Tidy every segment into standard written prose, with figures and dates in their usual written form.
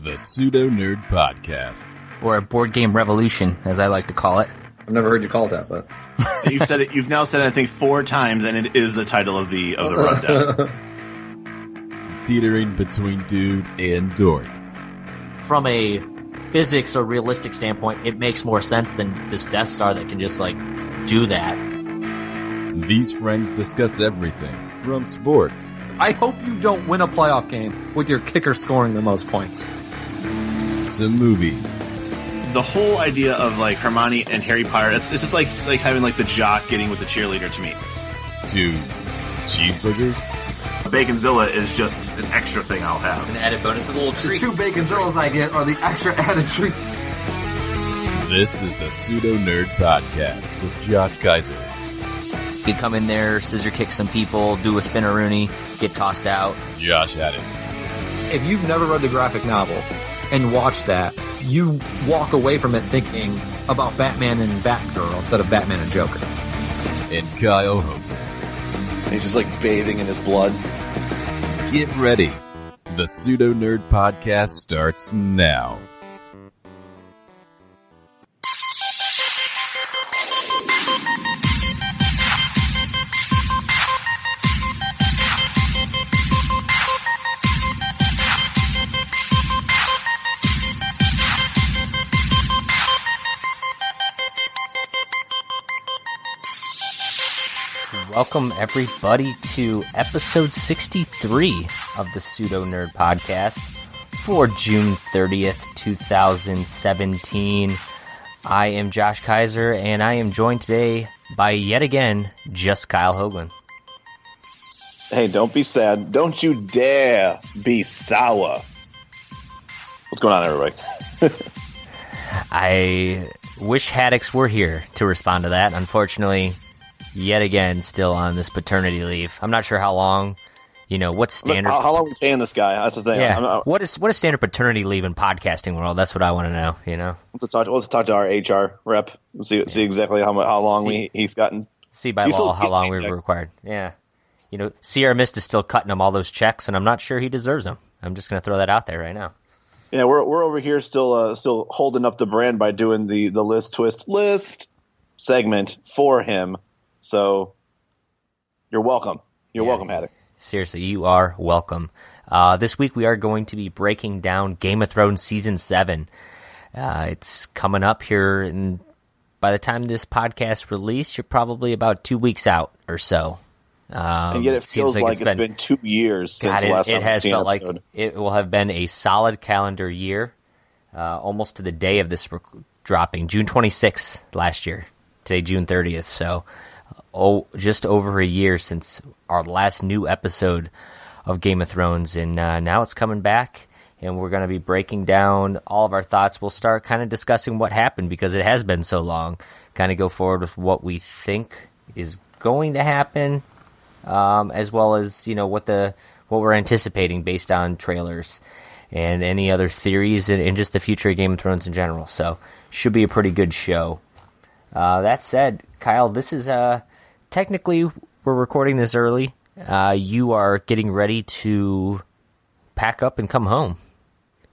The Pseudo Nerd Podcast. Or a board game revolution, as I like to call it. I've never heard you call it that, but you've said it. You've now said it, I think, 4 times, and it is the title of the rundown. Teetering between dude and dork. From a physics or realistic standpoint, it makes more sense than this Death Star that can just, do that. These friends discuss everything from sports. I hope you don't win a playoff game with your kicker scoring the most points. To movies. The whole idea of Hermione and Harry Potter, it's just like having the jock getting with the cheerleader to me. To cheeseburgers. Baconzilla is just an extra thing I'll have. It's an added bonus, a little treat. The 2 Baconzillas I get are the extra added treat. This is the Pseudo Nerd Podcast with Josh Kiser. You come in there, scissor kick some people, do a spinneroonie, get tossed out. Josh had it. If you've never read the graphic novel and watched that, you walk away from it thinking about Batman and Batgirl instead of Batman and Joker. And Kyle Hogan. He's just bathing in his blood. Get ready. The Pseudo Nerd Podcast starts now. Welcome, everybody, to episode 63 of the Pseudo Nerd Podcast for June 30th, 2017. I am Josh Kiser, and I am joined today by, yet again, just Kyle Hoagland. Hey, don't be sad. Don't you dare be sour. What's going on, everybody? I wish Haddix were here to respond to that. Unfortunately, yet again, still on this paternity leave. I'm not sure how long, what's standard. How long are we paying this guy? That's the thing. Yeah. What is standard paternity leave in podcasting world? That's what I want to know, Let's talk to our HR rep and see exactly how long he's gotten. See by law how long we were required. Yeah. Sierra Mist is still cutting him all those checks, and I'm not sure he deserves them. I'm just going to throw that out there right now. Yeah, we're over here still holding up the brand by doing the list segment for him. So, you're welcome. You're welcome, Haddix. Seriously, you are welcome. This week we are going to be breaking down Game of Thrones Season 7. It's coming up here, and by the time this podcast released, you're probably about 2 weeks out or so. And yet it feels like it's been 2 years since the last time it has felt episode. Like it will have been a solid calendar year, almost to the day of this dropping, June 26th last year. Today, June 30th, so just over a year since our last new episode of Game of Thrones, and now it's coming back, and we're going to be breaking down all of our thoughts. We'll start kind of discussing what happened, because it has been so long, kind of go forward with what we think is going to happen, as well as, what we're anticipating based on trailers and any other theories and just the future of Game of Thrones in general. So, should be a pretty good show. That said, Kyle, this is technically we're recording this early. You are getting ready to pack up and come home.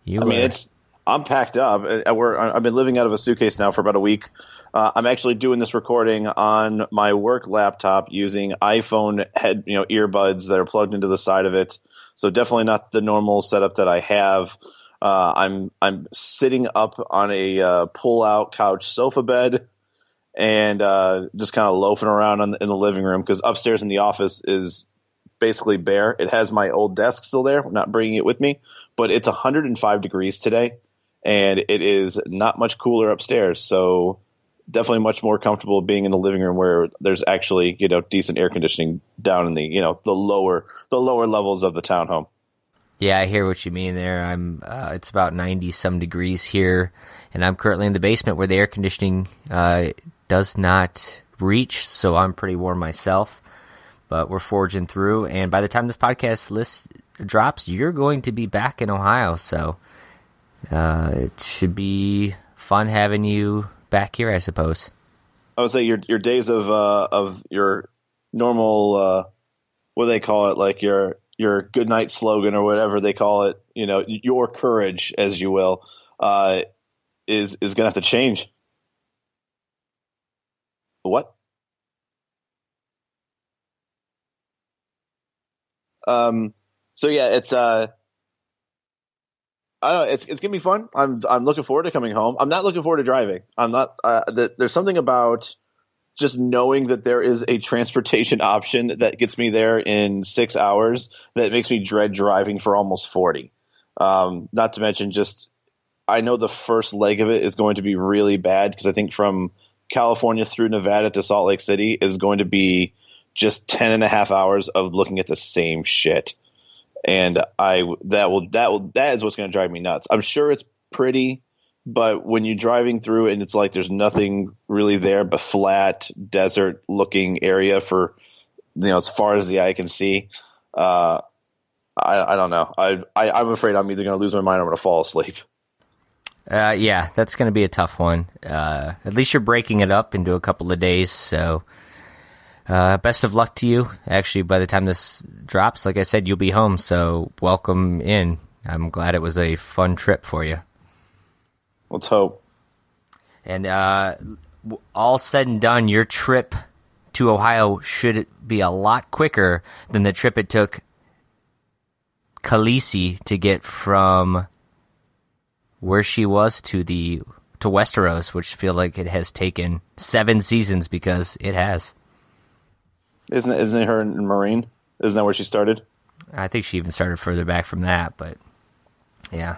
I'm packed up. I've been living out of a suitcase now for about a week. I'm actually doing this recording on my work laptop using iPhone earbuds that are plugged into the side of it. So definitely not the normal setup that I have. I'm sitting up on a pull-out couch sofa bed and just kind of loafing around in the living room, because upstairs in the office is basically bare. It has my old desk still there. I'm not bringing it with me, but it's 105 degrees today, and it is not much cooler upstairs. So definitely much more comfortable being in the living room where there's actually decent air conditioning down in the the lower levels of the townhome. Yeah, I hear what you mean there. It's about 90 some degrees here, and I'm currently in the basement where the air conditioning does not reach, so I'm pretty warm myself. But we're forging through, and by the time this podcast list drops, you're going to be back in Ohio, so it should be fun having you back here, I suppose. I would say your days of your normal what do they call it, like your your goodnight slogan or whatever they call it, your courage, as you will, is going to have to change. What? So yeah, it's I don't know. It's gonna be fun. I'm looking forward to coming home. I'm not looking forward to driving. I'm not. There's something about just knowing that there is a transportation option that gets me there in 6 hours that makes me dread driving for almost 40. Not to mention, just I know the first leg of it is going to be really bad because I think from California through Nevada to Salt Lake City is going to be just 10 and a half hours of looking at the same shit. And that is what's going to drive me nuts. I'm sure it's pretty, but when you're driving through and it's like there's nothing really there but flat desert looking area for as far as the eye can see, I don't know. I'm afraid I'm either going to lose my mind or I'm going to fall asleep. Yeah, that's going to be a tough one. At least you're breaking it up into a couple of days, so best of luck to you. Actually, by the time this drops, like I said, you'll be home, so welcome in. I'm glad it was a fun trip for you. Let's hope. And all said and done, your trip to Ohio should be a lot quicker than the trip it took Khaleesi to get from where she was to Westeros, which feel like it has taken 7 seasons because it has. Isn't it her in Marine? Isn't that where she started? I think she even started further back from that, but yeah,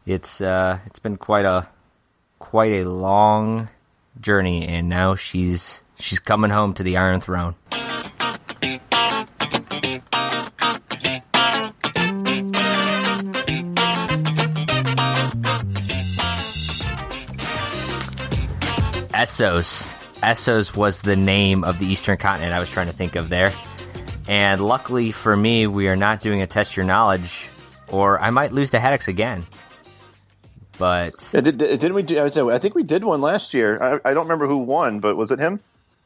it's been quite a long journey, and now she's coming home to the Iron Throne. Essos. Essos was the name of the Eastern continent I was trying to think of there. And luckily for me, we are not doing a Test Your Knowledge, or I might lose to Haddix again. But didn't we do? I think we did one last year. I don't remember who won, but was it him?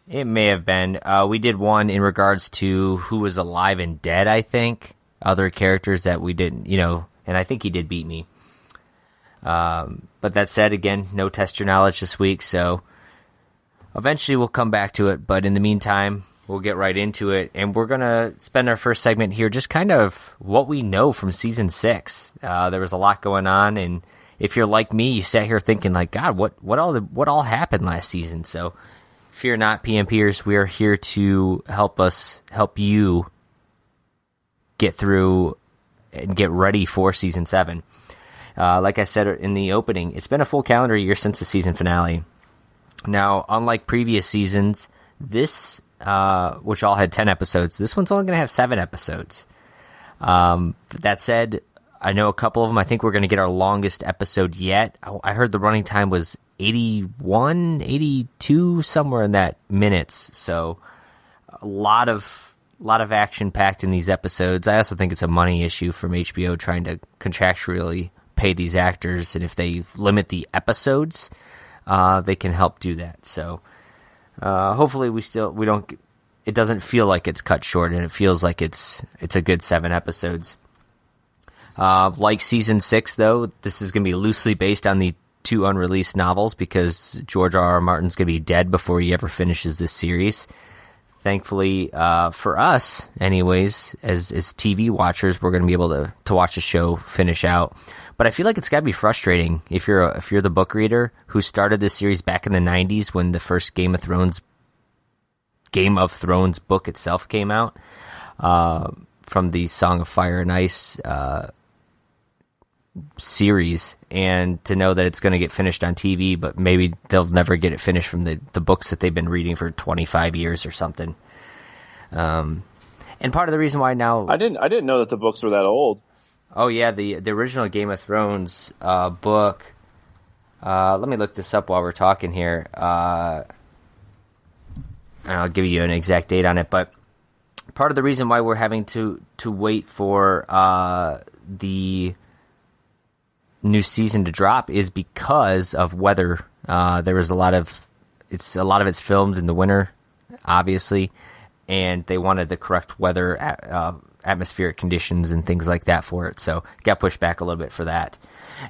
It may have been. We did one in regards to who was alive and dead, I think. Other characters that we didn't, and I think he did beat me. But that said, again, no Test Your Knowledge this week, so eventually we'll come back to it, but in the meantime, we'll get right into it, and we're going to spend our first segment here just kind of what we know from Season 6. There was a lot going on, and if you're like me, you sat here thinking, like, God, what all happened last season? So fear not, PMPers, we are here to help you get through and get ready for Season 7. Like I said in the opening, it's been a full calendar year since the season finale. Now, unlike previous seasons, this, which all had 10 episodes, this one's only going to have 7 episodes. That said, I know a couple of them. I think we're going to get our longest episode yet. I heard the running time was 81, 82, somewhere in that minutes. So a lot of action packed in these episodes. I also think it's a money issue from HBO trying to contractually pay these actors, and if they limit the episodes, they can help do that. So hopefully it doesn't feel like it's cut short, and it feels like it's a good 7 episodes. Like Season 6, though, this is going to be loosely based on the 2 unreleased novels because George R.R. Martin's going to be dead before he ever finishes this series. Thankfully, for us, anyways, as TV watchers, we're going to be able to watch the show finish out. But I feel like it's got to be frustrating if you're the book reader who started this series back in the 90s when the first Game of Thrones book itself came out, from the Song of Fire and Ice series, and to know that it's going to get finished on TV, but maybe they'll never get it finished from the books that they've been reading for 25 years or something. And part of the reason why now I didn't know that the books were that old. Oh yeah, the original Game of Thrones book. Let me look this up while we're talking here. I'll give you an exact date on it, but part of the reason why we're having to wait for the new season to drop is because of weather. There was a lot of it's filmed in the winter, obviously, and they wanted the correct weather, atmospheric conditions and things like that for it. So got pushed back a little bit for that.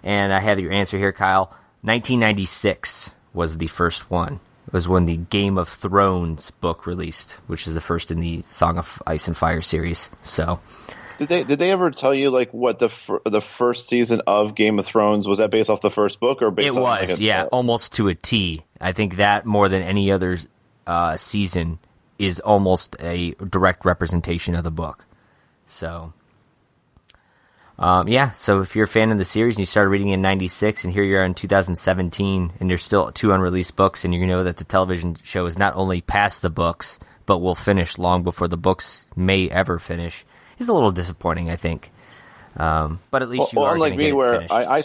And I have your answer here, Kyle. 1996 was the first one. It was when the Game of Thrones book released, which is the first in the Song of Ice and Fire series. So, did they ever tell you like what the first season of Game of Thrones was? That based off the first book or based? It was, almost to a T. I think that more than any other season is almost a direct representation of the book. So, so if you're a fan of the series and you started reading in 96 and here you're in 2017 and there's still 2 unreleased books and you know that the television show is not only past the books but will finish long before the books may ever finish, is a little disappointing, I think. But at least you are unlike going to me, get it where finished. I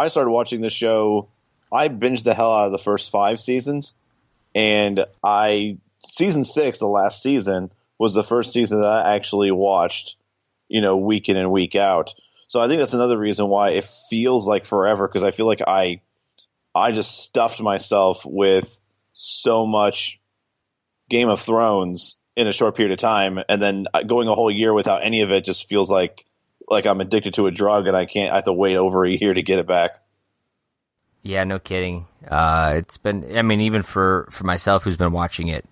started watching the show. I binged the hell out of the first 5 seasons, and season 6, the last season, was the first season that I actually watched, week in and week out. So I think that's another reason why it feels like forever, because I feel like I just stuffed myself with so much Game of Thrones in a short period of time, and then going a whole year without any of it just feels like I'm addicted to a drug and I have to wait over a year to get it back. Yeah, no kidding. It's been, I mean, even for myself who's been watching it,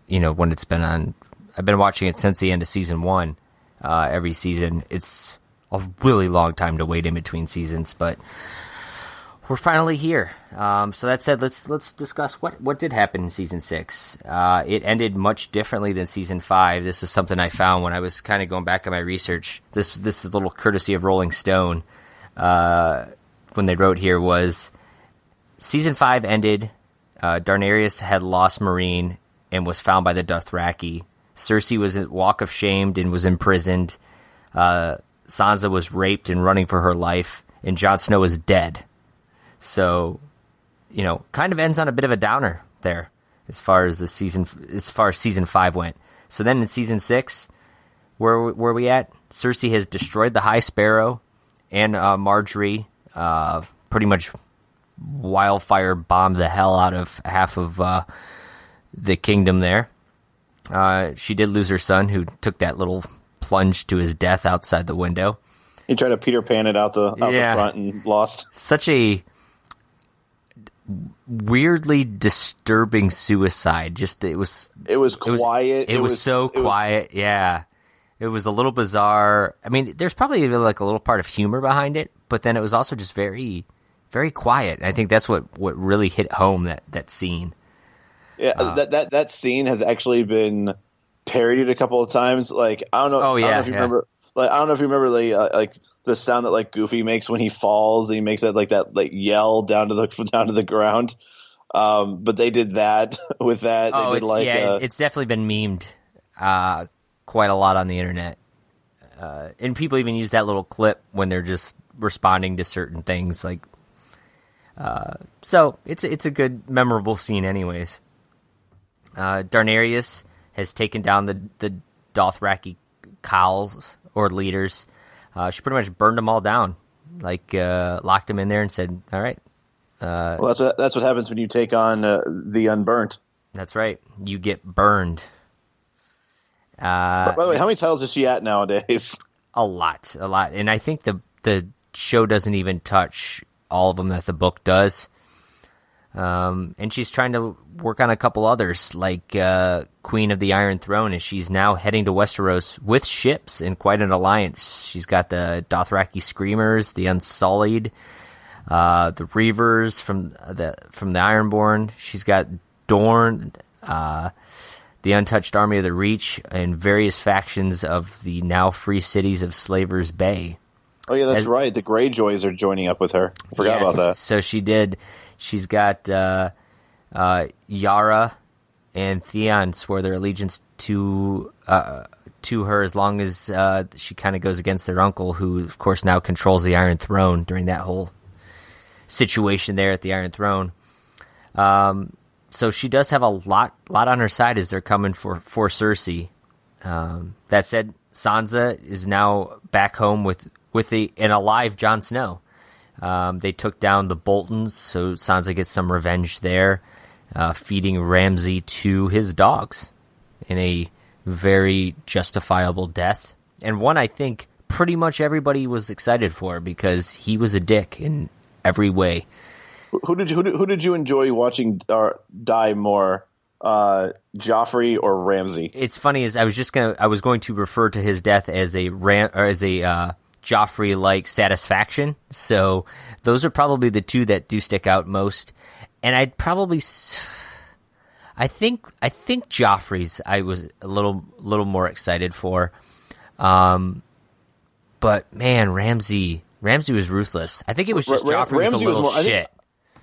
when it's been on, I've been watching it since the end of season 1, every season. It's a really long time to wait in between seasons, but we're finally here. So that said, let's discuss what did happen in season 6. It ended much differently than season 5. This is something I found when I was kind of going back on my research. This is a little courtesy of Rolling Stone. When they wrote here was season 5 ended. Daenerys had lost Meereen and was found by the Dothraki. Cersei was at Walk of Shame and was imprisoned. Sansa was raped and running for her life, and Jon Snow is dead. So, kind of ends on a bit of a downer there as far as season 5 went. So then in season 6, where we at? Cersei has destroyed the High Sparrow and Marjorie, pretty much wildfire bombed the hell out of half of the kingdom there. She did lose her son, who took that little plunge to his death outside the window. He tried to Peter Pan it out the front and lost. Such a weirdly disturbing suicide. It was quiet. It was so quiet. Yeah. It was a little bizarre. I mean, there's probably even like a little part of humor behind it, but then it was also just very, very quiet. I think that's what really hit home, that scene. Yeah, that scene has actually been parodied a couple of times. Like, I don't know. Oh, yeah. I don't know if you remember. Like, I don't know if you remember like the sound that like Goofy makes when he falls, and he makes that yell down to the ground. But they did that with that. Oh, it's definitely been memed quite a lot on the internet, and people even use that little clip when they're just responding to certain things. Like, so it's a good, memorable scene, anyways. Daenerys has taken down the Dothraki Khals, or leaders. She pretty much burned them all down, locked them in there and said, all right. Well, that's what happens when you take on the Unburnt. That's right. You get burned. By the way, how many titles is she at nowadays? A lot. And I think the show doesn't even touch all of them that the book does. And she's trying to work on a couple others, like Queen of the Iron Throne, and she's now heading to Westeros with ships in quite an alliance. She's got the Dothraki Screamers, the Unsullied, the Reavers from the Ironborn. She's got Dorne, the Untouched Army of the Reach, and various factions of the now free cities of Slaver's Bay. Oh yeah, that's right. The Greyjoys are joining up with her. I forgot about that. So she did. She's got Yara and Theon swore their allegiance to her as long as she kind of goes against their uncle, who of course now controls the Iron Throne during that whole situation there at the Iron Throne. So she does have a lot on her side as they're coming for Cersei. That said, Sansa is now back home with an alive Jon Snow. They took down the Boltons, so Sansa gets some revenge there, feeding Ramsay to his dogs in a very justifiable death, and one I think pretty much everybody was excited for because he was a dick in every way. Who did you enjoy watching die more, Joffrey or Ramsay? It's funny, I was going to refer to his death as a Joffrey-like satisfaction. So those are probably the two that do stick out most. And I'd probably, I think Joffrey's I was a little more excited for. But man, Ramsay was ruthless. I think it was just Joffrey was a little shit.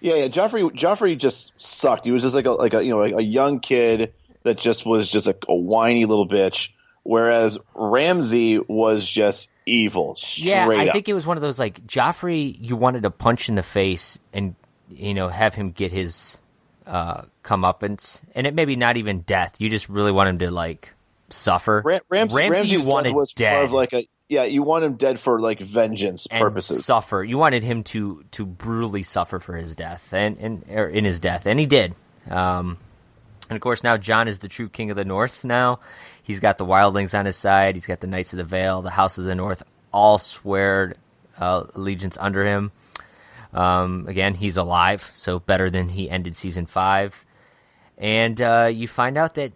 Joffrey just sucked. He was just like a young kid that just was just a whiny little bitch. Whereas Ramsay was just evil. I think it was one of those like Joffrey. You wanted to punch in the face and have him get his comeuppance, and it maybe not even death. You just really want him to like suffer. Ramsay you wanted was dead. More of like you want him dead for like vengeance purposes. Suffer. You wanted him to brutally suffer for his death or in his death, and he did. And of course, now Jon is the true king of the North. Now he's got the wildlings on his side. He's got the Knights of the Vale, the House of the North, all swear allegiance under him. Again, he's alive, so better than he ended season 5. And you find out that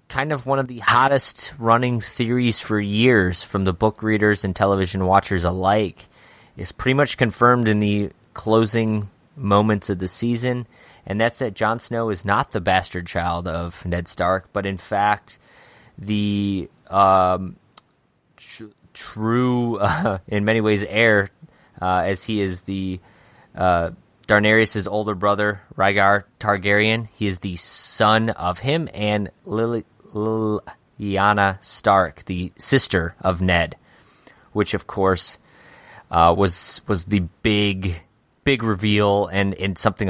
kind of one of the hottest running theories for years from the book readers and television watchers alike is pretty much confirmed in the closing moments of the season, and that's that Jon Snow is not the bastard child of Ned Stark, but in fact the true, in many ways, heir, as he is the Daenerys' older brother, Rhaegar Targaryen. He is the son of him and Lyanna Stark, the sister of Ned, which of course was the big reveal and something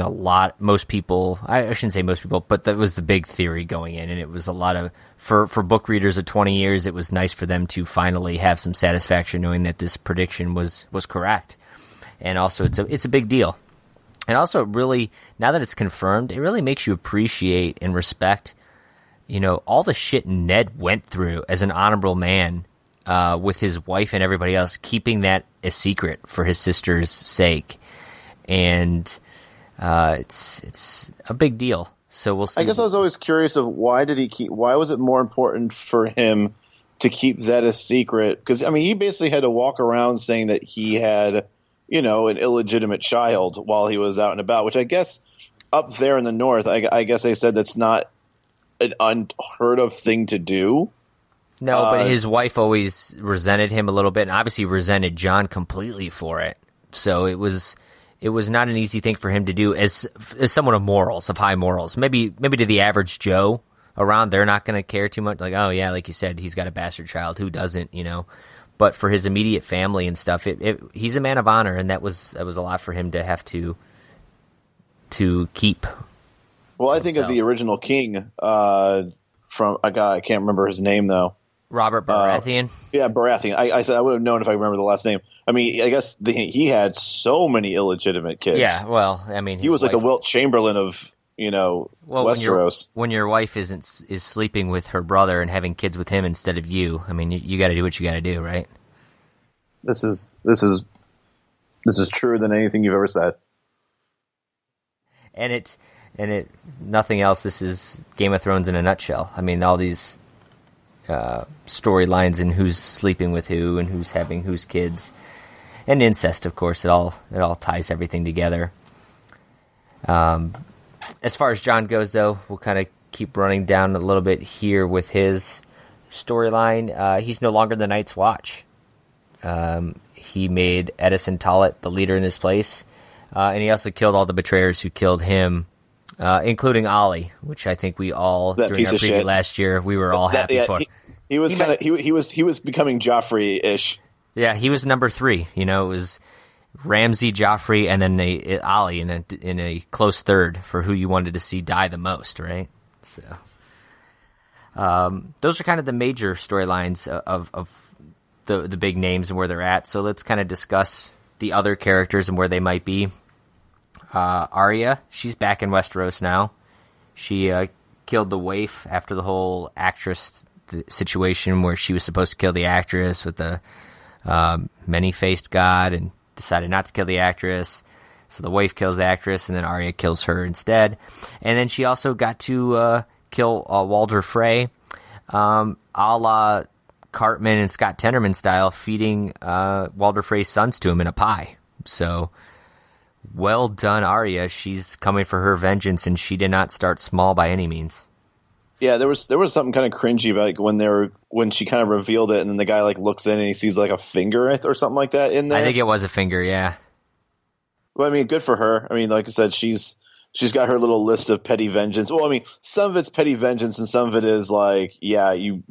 most people, I shouldn't say most people, but that was the big theory going in, and it was a lot of, for book readers of 20 years, it was nice for them to finally have some satisfaction knowing that this prediction was correct. And also it's a big deal. And also really, now that it's confirmed, it really makes you appreciate and respect all the shit Ned went through as an honorable man, with his wife and everybody else, keeping that a secret for his sister's sake. And it's a big deal. So we'll see. I guess I was always curious of why was it more important for him to keep that a secret? Because, I mean, he basically had to walk around saying that he had, an illegitimate child while he was out and about, which I guess up there in the North, I guess they said that's not an unheard of thing to do. No, but his wife always resented him a little bit, and obviously resented Jon completely for it. So it was not an easy thing for him to do as someone of high morals. Maybe to the average Joe around, they're not going to care too much. Like, oh yeah, like you said, he's got a bastard child. Who doesn't, But for his immediate family and stuff, he's a man of honor, and that was a lot for him to have to keep. Well, I think of the original king from a guy, I can't remember his name though. Robert Baratheon? Baratheon. I said I would have known if I remember the last name. I mean, I guess he had so many illegitimate kids. Yeah, well, I mean, he was like the Wilt Chamberlain of, Westeros. When your wife is sleeping with her brother and having kids with him instead of you, I mean, you got to do what you got to do, right? This is truer than anything you've ever said. And it nothing else. This is Game of Thrones in a nutshell. I mean, all these storylines and who's sleeping with who and who's having whose kids, and incest, of course. It all ties everything together. As far as Jon goes, though, we'll kind of keep running down a little bit here with his storyline. He's no longer the Night's Watch. He made Edison Tollett the leader in this place, and he also killed all the betrayers who killed him, including Ollie, which I think we all, during our preview last year, we were all happy for. He was becoming Joffrey-ish. Yeah, he was number 3. It was Ramsay, Joffrey, and then Ollie in a close third for who you wanted to see die the most, right? So, those are kind of the major storylines of the big names and where they're at. So let's kind of discuss the other characters and where they might be. Arya, she's back in Westeros now. She killed the waif after the whole actress the situation where she was supposed to kill the actress with the many-faced god and decided not to kill the actress. So the wife kills the actress, and then Arya kills her instead. And then she also got to kill Walder Frey, a la Cartman and Scott Tenorman style, feeding Walder Frey's sons to him in a pie. So, well done, Arya. She's coming for her vengeance, and she did not start small by any means. Yeah, there was something kind of cringy about when she kind of revealed it, and then the guy looks in and he sees a finger or something like that in there. I think it was a finger, yeah. Well, I mean, good for her. I mean, like I said, she's got her little list of petty vengeance. Well, I mean, some of it's petty vengeance, and some of it is you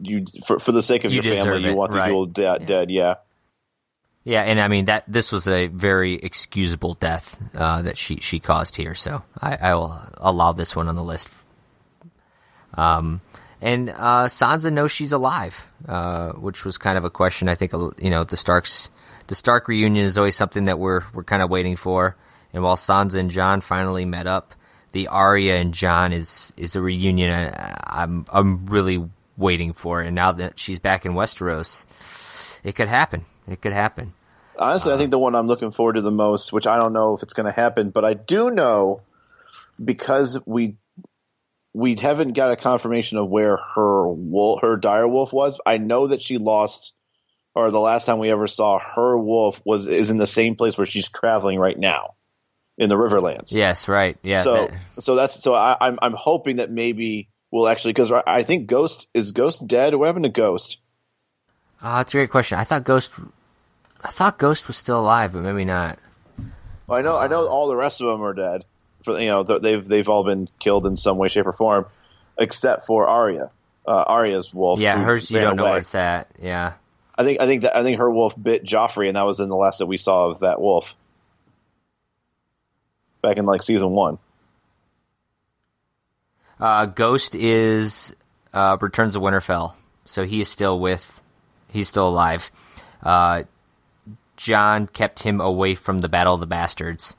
for the sake of your family, you want the people dead. Yeah. Yeah, and I mean this was a very excusable death that she caused here, so I will allow this one on the list. And Sansa knows she's alive, which was kind of a question. I think the Stark reunion is always something that we're kind of waiting for. And while Sansa and Jon finally met up, the Arya and Jon is a reunion I'm really waiting for. And now that she's back in Westeros, it could happen. It could happen. Honestly, I think the one I'm looking forward to the most, which I don't know if it's going to happen, but I do know because we haven't got a confirmation of where her dire wolf was. I know that she lost, or the last time we ever saw her wolf is in the same place where she's traveling right now, in the Riverlands. Yes, right. Yeah. I'm hoping that maybe we'll actually, because I think Ghost dead? What happened to Ghost? That's a great question. I thought Ghost was still alive, but maybe not. Well, I know all the rest of them are dead. They've all been killed in some way, shape, or form, except for Arya. Arya's wolf. Yeah, hers. You don't know where it's at. Yeah. I think her wolf bit Joffrey, and that was in the last that we saw of that wolf. Back in season 1. Ghost is returns to Winterfell, so he's still alive. Jon kept him away from the Battle of the Bastards.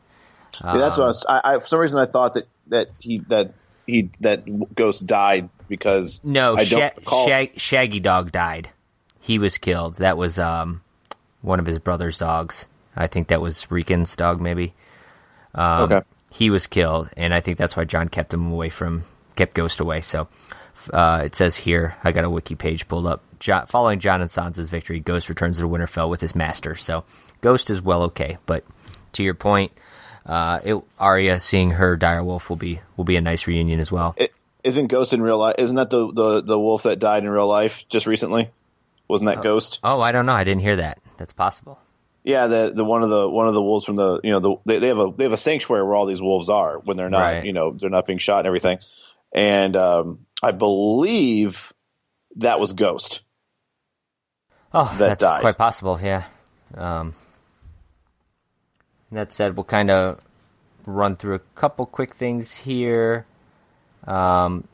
Yeah, that's what I for some reason I thought that Ghost died because Shaggy Dog died. He was killed. That was one of his brother's dogs. I think that was Rieken's dog, maybe. Okay. He was killed, and I think that's why Jon kept Ghost away. So it says here, I got a wiki page pulled up. Following Jon and Sansa's victory, Ghost returns to Winterfell with his master. So Ghost is well okay, but to your point, Arya seeing her direwolf will be a nice reunion as well. Isn't Ghost in real life? Isn't that the wolf that died in real life just recently? Wasn't that Ghost? Oh, I don't know. I didn't hear that. That's possible. Yeah, the one of the wolves from they have a sanctuary where all these wolves are when they're not they're not being shot and everything, and I believe that was Ghost. Oh, that's died. Quite possible. Yeah. That said, we'll kind of run through a couple quick things here. Obviously,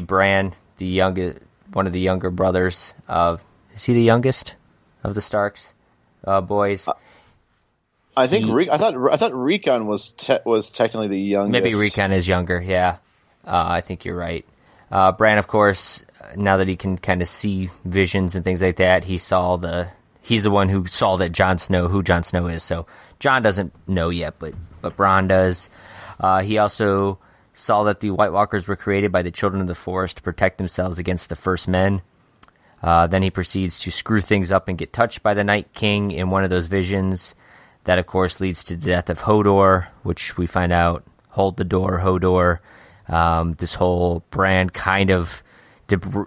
Bran, one of the younger brothers of. Is he the youngest of the Starks boys? I think I thought Rickon was technically the youngest. Maybe Rickon is younger. Yeah, I think you're right. Bran, of course, now that he can kind of see visions and things like that, he's the one who saw that who Jon Snow is. So Jon doesn't know yet, but Bran does. He also saw that the White Walkers were created by the children of the forest to protect themselves against the first men. Then he proceeds to screw things up and get touched by the Night King in one of those visions. That, of course, leads to the death of Hodor, which we find out, hold the door, Hodor. This whole Bran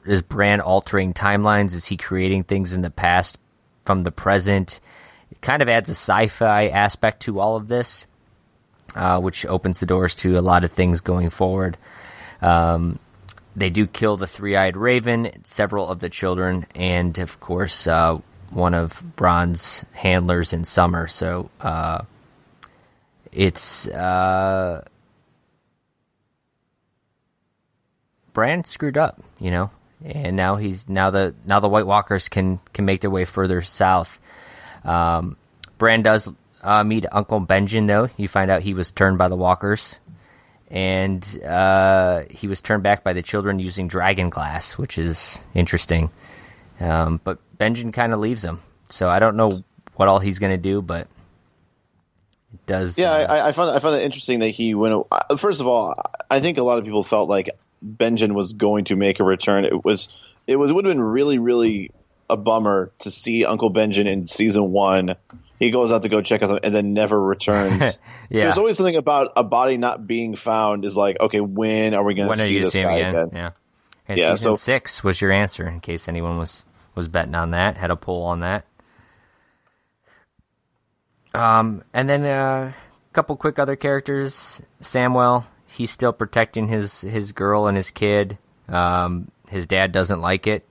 is Bran altering timelines? Is he creating things in the past from the present? It kind of adds a sci-fi aspect to all of this, which opens the doors to a lot of things going forward. They do kill the three-eyed raven, several of the children, and, of course, one of Bran's handlers in Summer. So it's Bran screwed up, and now the White Walkers can make their way further south. Bran does meet Uncle Benjen, though. You find out he was turned by the Walkers, and he was turned back by the children using dragon glass, which is interesting. But Benjen kind of leaves him, so I don't know what all he's going to do, but it does. Yeah, I found it interesting that he went. First of all, I think a lot of people felt like Benjen was going to make a return. It would have been really, really a bummer to see Uncle Benjen in season 1. He goes out to go check out and then never returns. Yeah. There's always something about a body not being found is like, okay, when are we going to see this guy again? Yeah. And season 6 was your answer, in case anyone was betting on that, had a poll on that. And then a couple quick other characters. Samwell, he's still protecting his girl and his kid. His dad doesn't like it.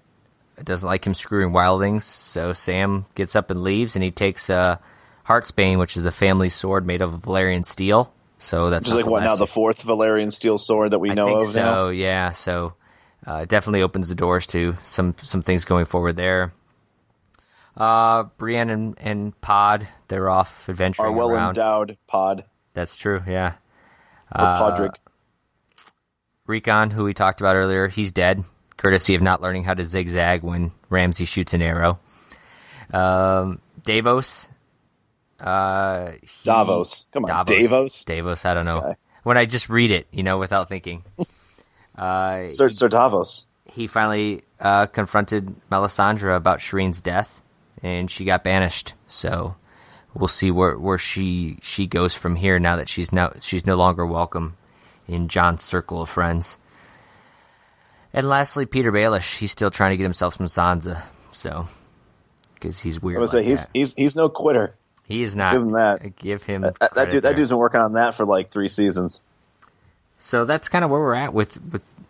Doesn't like him screwing wildlings, so Sam gets up and leaves, and he takes Heartsbane, which is a family sword made of Valyrian steel. So that's like what now, the 4th Valyrian steel sword that we know of now? So yeah, so it definitely opens the doors to some things going forward there. Brienne and Pod, they're off adventuring Our around. well-endowed Pod. That's true, yeah. Or Podrick. Rickon, who we talked about earlier, he's dead, courtesy of not learning how to zigzag when Ramsay shoots an arrow. Davos. Davos. Come on, Davos? Davos, I don't know. When I just read it, without thinking. Sir Davos. He finally confronted Melisandre about Shireen's death, and she got banished. So we'll see where she goes from here now that she's no longer welcome in Jon's circle of friends. And lastly, Peter Baelish. He's still trying to get himself some Sansa, so because he's weird. I would say he's no quitter. He is not. Give him that. Give him that dude's been working on that for like 3 seasons. So that's kind of where we're at with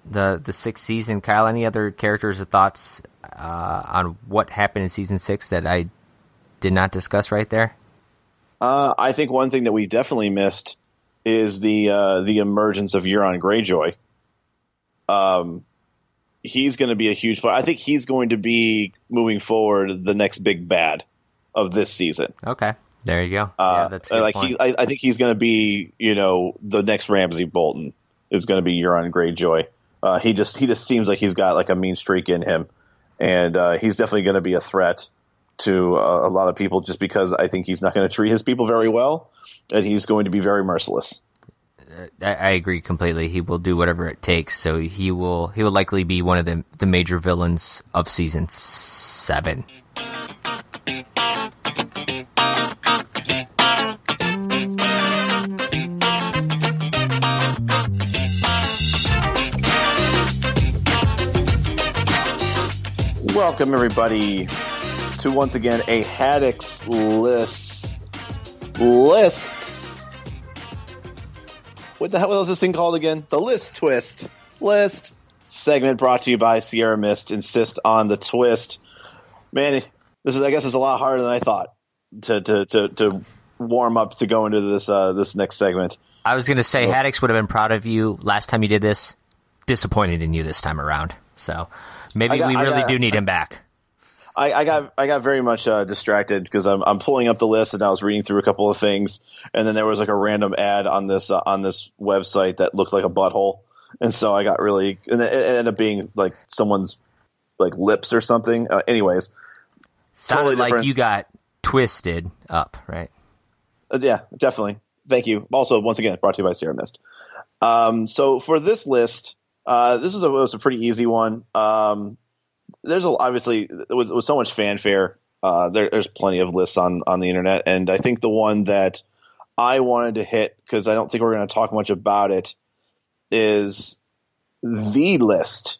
the 6th season. Kyle, any other characters or thoughts on what happened in season 6 that I did not discuss right there? I think one thing that we definitely missed is the emergence of Euron Greyjoy. He's going to be a huge player. I think he's going to be, moving forward, the next big bad of this season. Okay, there you go. Yeah, that's a good point. I think he's going to be, the next Ramsay Bolton is going to be Euron Greyjoy. He just seems like he's got like a mean streak in him, and he's definitely going to be a threat to a lot of people, just because I think he's not going to treat his people very well, and he's going to be very merciless. I agree completely. He will do whatever it takes. So he will likely be one of the major villains of season 7. Welcome everybody to once again a Haddock's list. What the hell is this thing called again? The List Twist. List segment brought to you by Sierra Mist. Insist on the twist. Man, I guess it's a lot harder than I thought to warm up to go into this next segment. I was going to say, Haddox would have been proud of you last time you did this. Disappointed in you this time around. So maybe we really do need him back. I got very much distracted because I'm pulling up the list and I was reading through a couple of things, and then there was like a random ad on this website that looked like a butthole, and so I got really, and it ended up being like someone's like lips or something. Anyways, sounded totally like different. You got twisted up, right? Yeah, definitely. Thank you. Also, once again, brought to you by Sierra Mist. So for this list, this was a pretty easy one. There's obviously with so much fanfare. There's plenty of lists on the internet, and I think the one that I wanted to hit, because I don't think we're going to talk much about it, is the list.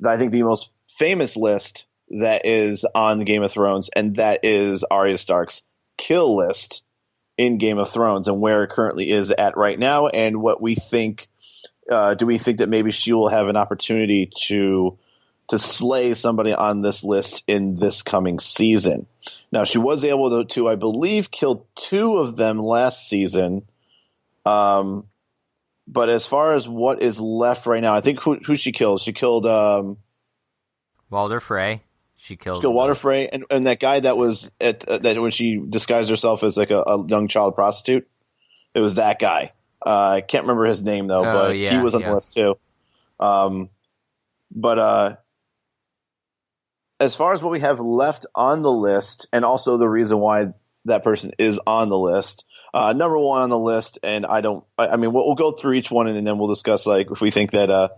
I think the most famous list that is on Game of Thrones, and that is Arya Stark's kill list in Game of Thrones, and where it currently is at right now, and what we think. Do we think that maybe she will have an opportunity to slay somebody on this list in this coming season? Now, she was able to I believe, kill 2 of them last season. But as far as what is left right now, I think who she killed? She killed Walder Frey. She killed Walder Frey, and that guy that was at that when she disguised herself as like a young child prostitute. It was that guy. I can't remember his name though, but he was on the list too. But as far as what we have left on the list, and also the reason why that person is on the list, number one on the list, and we'll go through each one and then we'll discuss like if we think that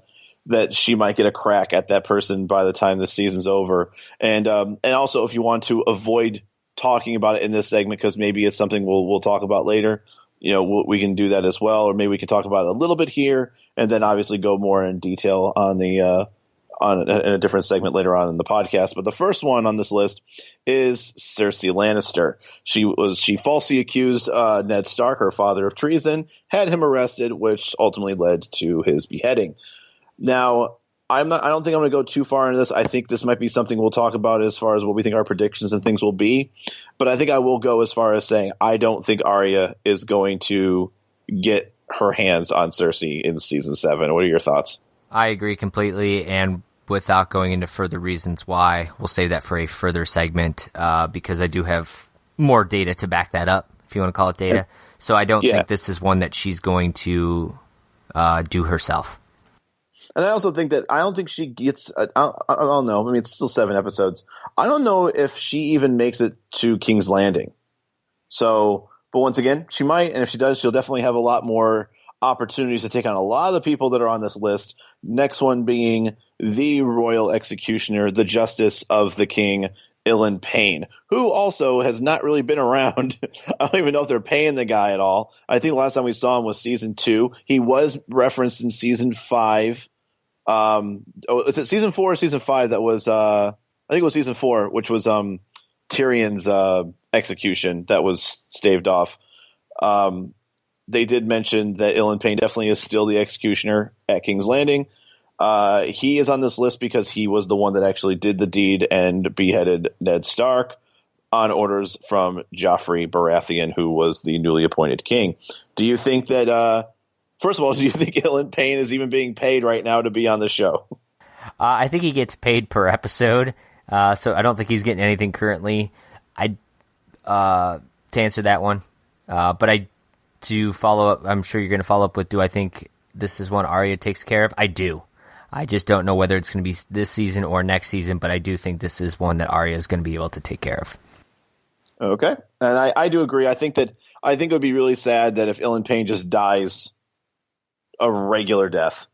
that she might get a crack at that person by the time this season's over, and also if you want to avoid talking about it in this segment because maybe it's something we'll talk about later, we can do that as well, or maybe we can talk about it a little bit here and then obviously go more in detail on the in a different segment later on in the podcast. But the first one on this list is Cersei Lannister. She falsely accused Ned Stark, her father, of treason, had him arrested, which ultimately led to his beheading. Now, I don't think I'm going to go too far into this. I think this might be something we'll talk about as far as what we think our predictions and things will be. But I think I will go as far as saying I don't think Arya is going to get her hands on Cersei in season 7. What are your thoughts? I agree completely, and without going into further reasons why, we'll save that for a further segment because I do have more data to back that up, if you want to call it data. So I don't think this is one that she's going to do herself. And I also think that I don't think she gets I don't know. I mean, it's still 7 episodes. I don't know if she even makes it to King's Landing. So, but once again, she might, and if she does, she'll definitely have a lot more opportunities to take on a lot of the people that are on this list. Next one being the royal executioner, the justice of the king, Ilyn Payne, who also has not really been around. I don't even know if they're paying the guy at all. I think the last time we saw him was season 2. He was referenced in season 5. Is it season 4 or season 5? That was, I think it was season 4, which was Tyrion's execution that was staved off. They did mention that Ilyn Payne definitely is still the executioner at King's Landing. He is on this list because he was the one that actually did the deed and beheaded Ned Stark on orders from Joffrey Baratheon, who was the newly appointed king. Do you think that, first of all, do you think Ilyn Payne is even being paid right now to be on the show? I think he gets paid per episode, so I don't think he's getting anything currently. To answer that one, but to follow up, I'm sure you're going to follow up with, do I think this is one Arya takes care of? I do. I just don't know whether it's going to be this season or next season, but I do think this is one that Arya is going to be able to take care of. Okay. And I do agree. I think it would be really sad that if Ilyn Payne just dies a regular death,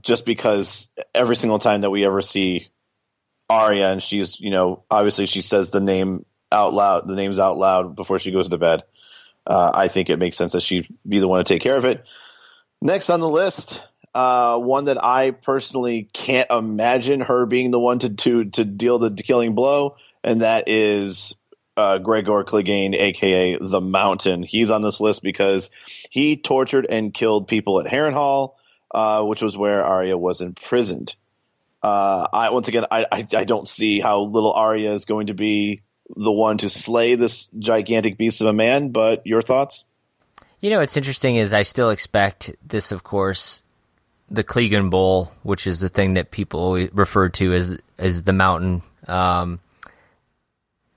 just because every single time that we ever see Arya and she's, obviously she says the names out loud before she goes to bed. I think it makes sense that she'd be the one to take care of it. Next on the list, one that I personally can't imagine her being the one to deal the killing blow, and that is Gregor Clegane, a.k.a. the Mountain. He's on this list because he tortured and killed people at Harrenhal, which was where Arya was imprisoned. I don't see how little Arya is going to be the one to slay this gigantic beast of a man, but your thoughts? What's interesting is I still expect this, of course, the Clegane Bowl, which is the thing that people refer to as the Mountain,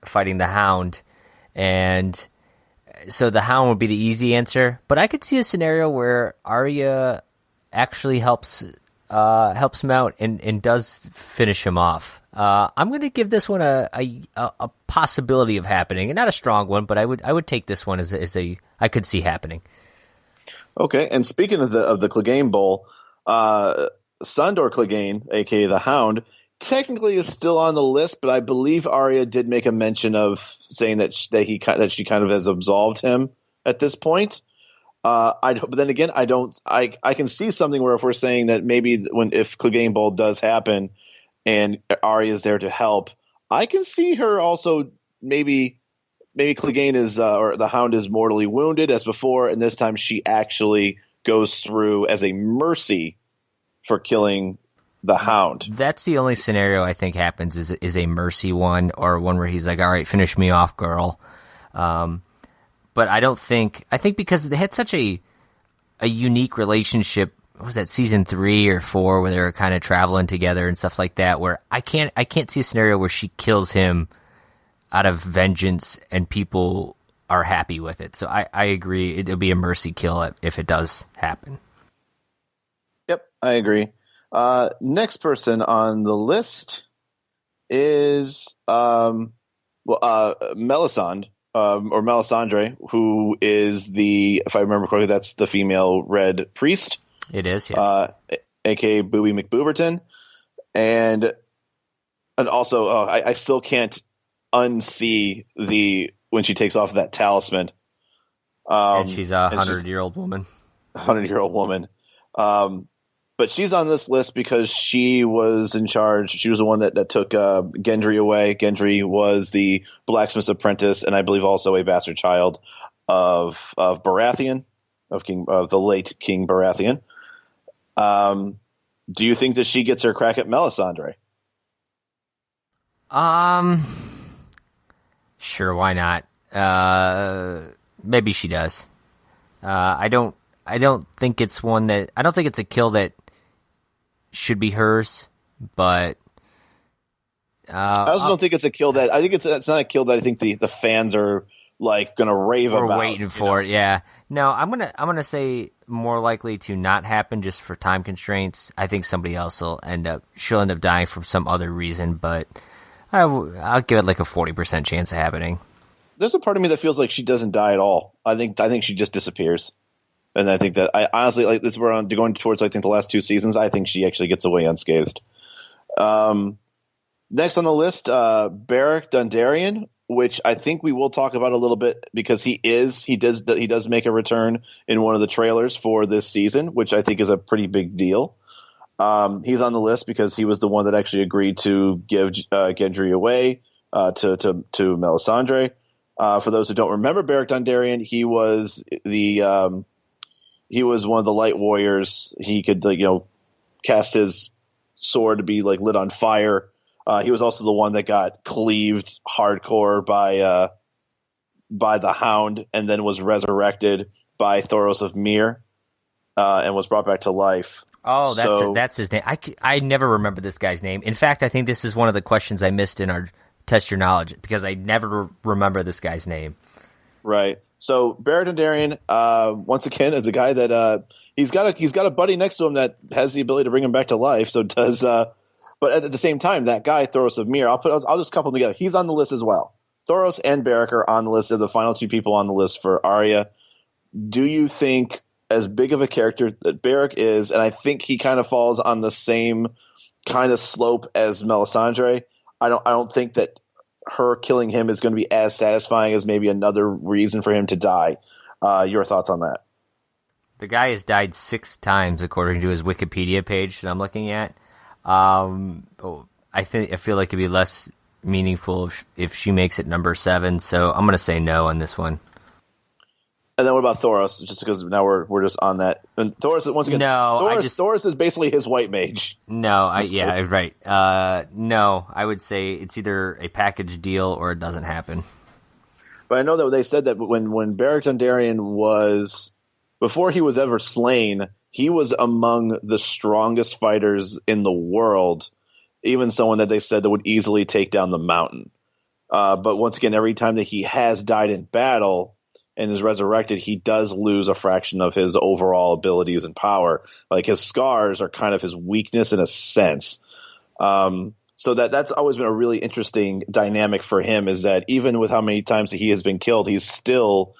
fighting the Hound. And so the Hound would be the easy answer, but I could see a scenario where Arya actually helps him out and does finish him off. I'm going to give this one a possibility of happening, and not a strong one, but I would take this one as I could see happening. Okay, and speaking of the Clegane Bowl, Sandor Clegane, aka the Hound, technically is still on the list, but I believe Arya did make a mention of saying that she kind of has absolved him at this point. But then again, I can see something where if we're saying that maybe if Clegane Bowl does happen and Arya is there to help, I can see her also maybe Clegane is or the Hound is mortally wounded as before, and this time she actually goes through as a mercy for killing the Hound. That's the only scenario I think happens is a mercy one, or one where he's like, all right, finish me off, girl. But I think because they had such a unique relationship, what was that, season 3 or 4, where they were kind of traveling together and stuff like that, where I can't see a scenario where she kills him out of vengeance and people are happy with it. So I agree. It'll be a mercy kill if it does happen. Yep, I agree. Next person on the list is Melisande, or Melisandre, who is if I remember correctly, that's the female red priest. It is, yes. A.k.a. Booby McBooberton. And also, I still can't unsee when she takes off that talisman. And she's a 100-year-old woman. 100-year-old woman. But she's on this list because she was in charge. She was the one that took Gendry away. Gendry was the blacksmith's apprentice, and I believe also a bastard child of Baratheon, of the late King Baratheon. Do you think that she gets her crack at Melisandre? Sure, why not? Maybe she does. I don't think it's one that I don't think it's a kill that should be hers, but I also don't think it's a kill that I think it's not a kill that I think the fans are like gonna rave about. We're waiting for it, yeah. No, I'm gonna say more likely to not happen just for time constraints. I think somebody else she'll end up dying for some other reason, but I'll give it like a 40% chance of happening. There's a part of me that feels like she doesn't die at all. I think she just disappears. And I think that I honestly like this. We're going towards I think the last 2 seasons. I think she actually gets away unscathed. Next on the list, Beric Dondarrion, which I think we will talk about a little bit because he does make a return in one of the trailers for this season, which I think is a pretty big deal. He's on the list because he was the one that actually agreed to give Gendry away to Melisandre. For those who don't remember Beric Dondarrion, he was one of the light warriors. He could cast his sword to be lit on fire. He was also the one that got cleaved hardcore by the Hound and then was resurrected by Thoros of Myr and was brought back to life. Oh, that's his name. I never remember this guy's name. In fact, I think this is one of the questions I missed in our Test Your Knowledge because I never remember this guy's name. Right. So Beric Dondarrion, once again, is a guy that he's got a buddy next to him that has the ability to bring him back to life. So does, but at the same time, that guy Thoros of Myr, I'll just couple them together. He's on the list as well. Thoros and Beric are on the list. They're the final 2 people on the list for Arya. Do you think, as big of a character that Beric is, and I think he kind of falls on the same kind of slope as Melisandre, I don't think that her killing him is going to be as satisfying as maybe another reason for him to die. Your thoughts on that? The guy has died 6 times according to his Wikipedia page that I'm looking at. I feel like it'd be less meaningful if she makes it number 7. So I'm going to say no on this one. And then what about Thoros? Just because now we're just on that. And Thoros, once again, Thoros is basically his white mage. No, right. No, I would say it's either a package deal or it doesn't happen. But I know that they said that when Beric Dondarrion was, before he was ever slain, he was among the strongest fighters in the world, even someone that they said that would easily take down the mountain. But once again, every time that he has died in battle and is resurrected, he does lose a fraction of his overall abilities and power. Like his scars are kind of his weakness in a sense. So that's always been a really interesting dynamic for him, is that even with how many times that he has been killed, he's still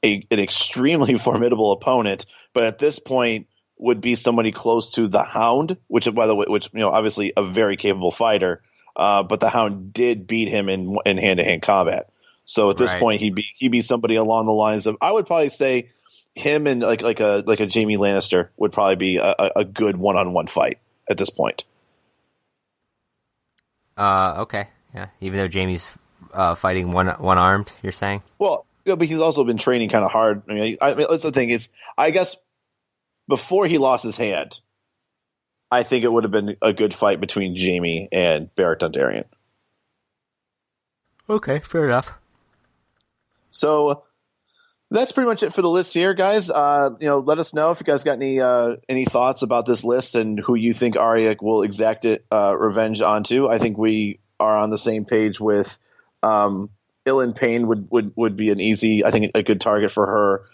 an extremely formidable opponent. But at this point would be somebody close to the Hound, which by the way, obviously a very capable fighter. But the Hound did beat him in hand-to-hand combat. So at this point, he'd be somebody along the lines of, I would probably say him and like a Jaime Lannister would probably be a good one-on-one fight at this point. Okay, yeah. Even though Jaime's fighting one-armed, you're saying? Well, but he's also been training kind of hard. I mean, that's the thing. I guess before he lost his hand, I think it would have been a good fight between Jaime and Beric Dondarrion. Okay, fair enough. So that's pretty much it for the list here, guys. Let us know if you guys got any thoughts about this list and who you think Arya will exact revenge onto. I think we are on the same page with Ilan Payne would be an easy, I think, a good target for her,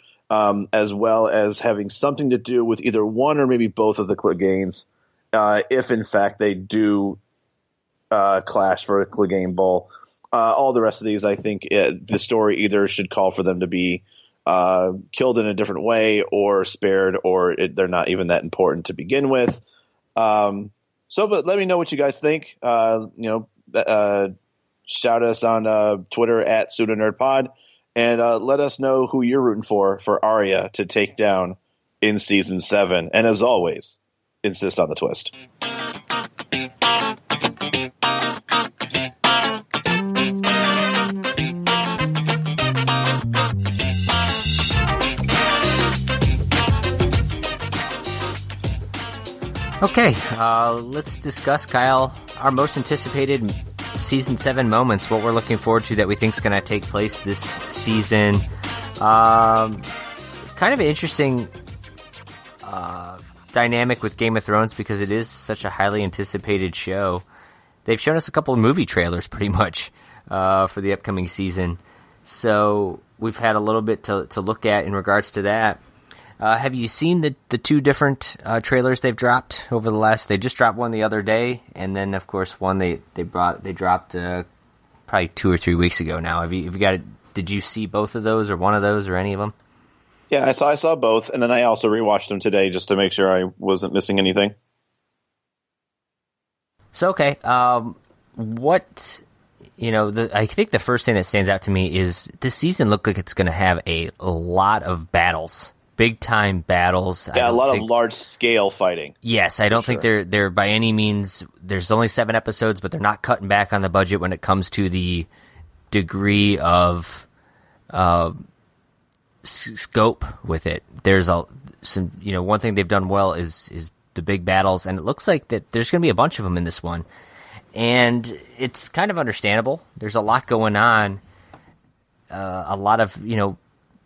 as well as having something to do with either one or maybe both of the Cleganes, if in fact they do clash for a Clegane Bowl. All the rest of these, I think the story either should call for them to be killed in a different way or spared, or they're not even that important to begin with. But let me know what you guys think. Shout us on Twitter at PseudoNerdPod, and let us know who you're rooting for Arya to take down in season 7. And as always, insist on the twist. Okay, let's discuss, Kyle, our most anticipated Season 7 moments, what we're looking forward to that we think is going to take place this season. Kind of an interesting dynamic with Game of Thrones because it is such a highly anticipated show. They've shown us a couple of movie trailers pretty much for the upcoming season. So we've had a little bit to look at in regards to that. Have you seen the two different trailers they've dropped over the last? They just dropped one the other day, and then of course one they dropped probably 2 or 3 weeks ago now. Have you got it? Did you see both of those or one of those or any of them? Yeah, I saw both, and then I also rewatched them today just to make sure I wasn't missing anything. So okay, what? I think the first thing that stands out to me is this season looked like it's going to have a lot of battles. Big-time battles. Yeah, a lot of large-scale fighting. Yes, I don't think they're by any means... There's only 7 episodes, but they're not cutting back on the budget when it comes to the degree of scope with it. There's one thing they've done well is the big battles, and it looks like that there's going to be a bunch of them in this one. And it's kind of understandable. There's a lot going on. A lot of,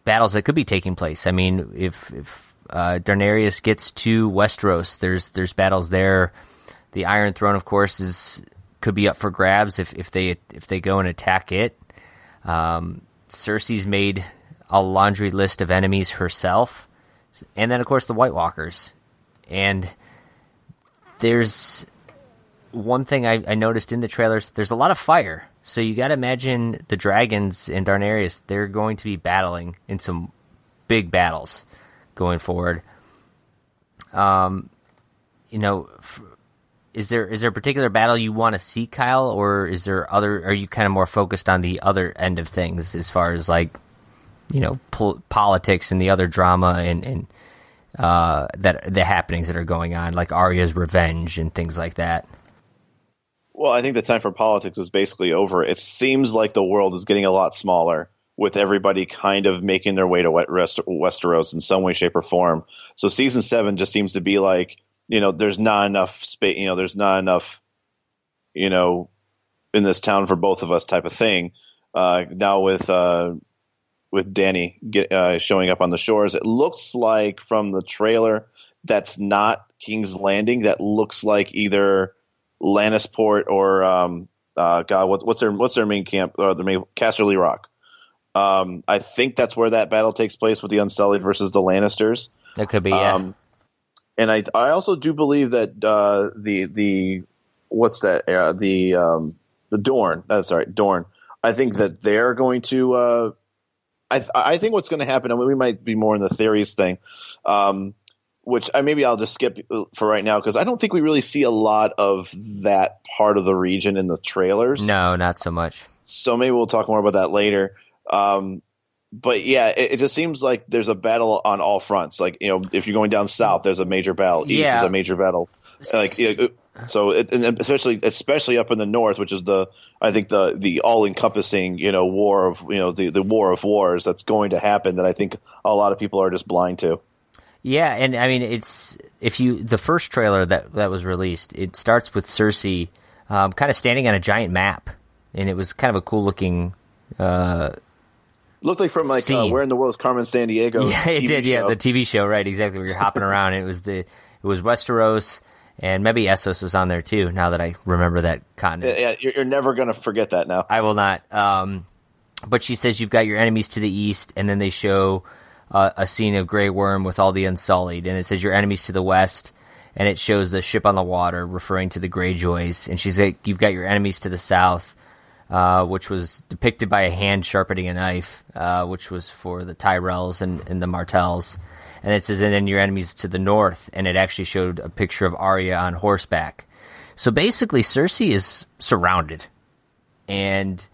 battles that could be taking place. I mean, if Daenerys gets to Westeros, there's battles there. The Iron Throne, of course, could be up for grabs if they go and attack it. Cersei's made a laundry list of enemies herself, and then of course the White Walkers. And there's one thing I noticed in the trailers. There's a lot of fire. So you got to imagine the dragons in Daenerys, they're going to be battling in some big battles going forward. Is there a particular battle you want to see, Kyle, or are you kind of more focused on the other end of things as far as politics and the other drama and the happenings that are going on, like Arya's revenge and things like that? Well, I think the time for politics is basically over. It seems like the world is getting a lot smaller with everybody kind of making their way to Westeros in some way, shape, or form. So season 7 just seems to be like, there's not enough space, there's not enough, in this town for both of us type of thing. Now with Dany showing up on the shores, it looks like from the trailer that's not King's Landing. That looks like either Lannisport or what's their main camp? The main Casterly Rock. I think that's where that battle takes place with the Unsullied versus the Lannisters. That could be, yeah. And I also do believe that the Dorne. That's right, Dorne. I think that they're going to. I think what's going to happen. I mean, we might be more in the theories thing. Which maybe I'll just skip for right now because I don't think we really see a lot of that part of the region in the trailers. No, not so much. So maybe we'll talk more about that later. But yeah, it just seems like there's a battle on all fronts. Like, if you're going down south, there's a major battle. East is a major battle. So and especially up in the north, which is I think the all encompassing war of the war of wars that's going to happen that I think a lot of people are just blind to. Yeah, and I mean, the first trailer that was released, it starts with Cersei kind of standing on a giant map, and it was kind of a cool looking. Looked like from Where in the World is Carmen Sandiego? Yeah, it did. Show. Yeah, the TV show, right? Exactly. Where you're hopping around. It was Westeros, and maybe Essos was on there too. Now that I remember that continent. Yeah, you're never gonna forget that now. I will not. But she says you've got your enemies to the east, and then they show a scene of Grey Worm with all the Unsullied, and it says your enemies to the west, and it shows the ship on the water, referring to the Greyjoys. And she's like, you've got your enemies to the south, which was depicted by a hand sharpening a knife, which was for the Tyrells and the Martells. And it says, and then your enemies to the north, and it actually showed a picture of Arya on horseback. So basically, Cersei is surrounded, and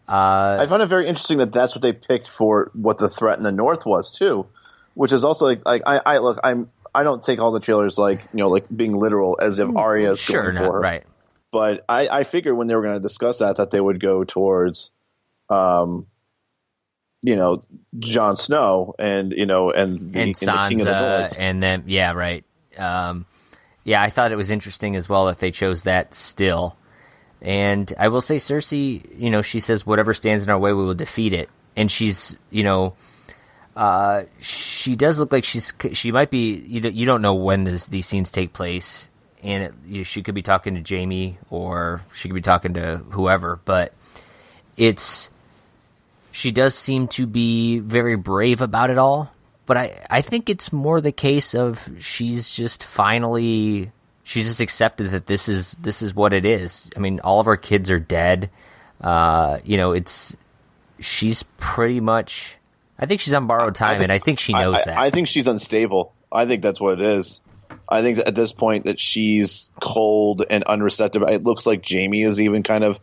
I found it very interesting that that's what they picked for what the threat in the north was too, which is also like I don't take all the trailers like being literal as if Arya is going for her, right? But I figured when they were going to discuss that they would go towards, Jon Snow and Sansa, the King of the North, and then right. I thought it was interesting as well that they chose that still. And I will say Cersei, she says, whatever stands in our way, we will defeat it. And she's, she does look like she might be, you don't know when these scenes take place. And she could be talking to Jaime or she could be talking to whoever. But she does seem to be very brave about it all. But I think it's more the case of she's just accepted that this is what it is. I mean, all of our kids are dead. She's pretty much. I think she's on borrowed time, and I think she knows that. I think she's unstable. I think that's what it is. I think that at this point that she's cold and unreceptive. It looks like Jaime is even kind of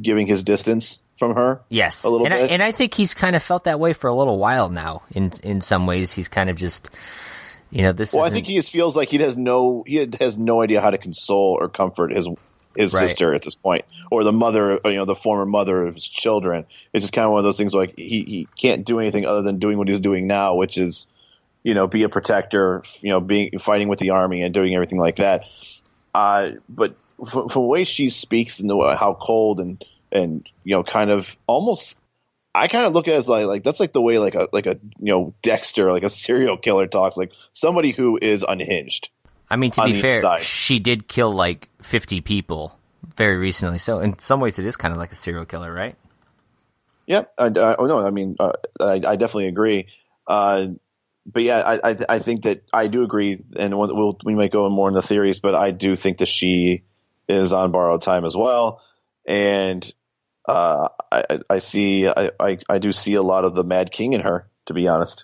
giving his distance from her. Yes, a little bit. And I think he's kind of felt that way for a little while now. In some ways, he's kind of just. This. Well, I think he just feels like he has no idea how to console or comfort his sister at this point, or the mother, the former mother of his children. It's just kind of one of those things like he can't do anything other than doing what he's doing now, which is, be a protector, fighting with the army and doing everything like that. But from the way she speaks and how cold and kind of almost. I kind of look at it as like that's like the way like a Dexter, like a serial killer talks, like somebody who is unhinged. I mean, to be fair, she did kill like 50 people very recently, so in some ways it is kind of like a serial killer, right? Yep. I definitely agree. But yeah, I think that I do agree, and we might go in more into theories, but I do think that she is on borrowed time as well, and. I do see a lot of the Mad King in her, to be honest.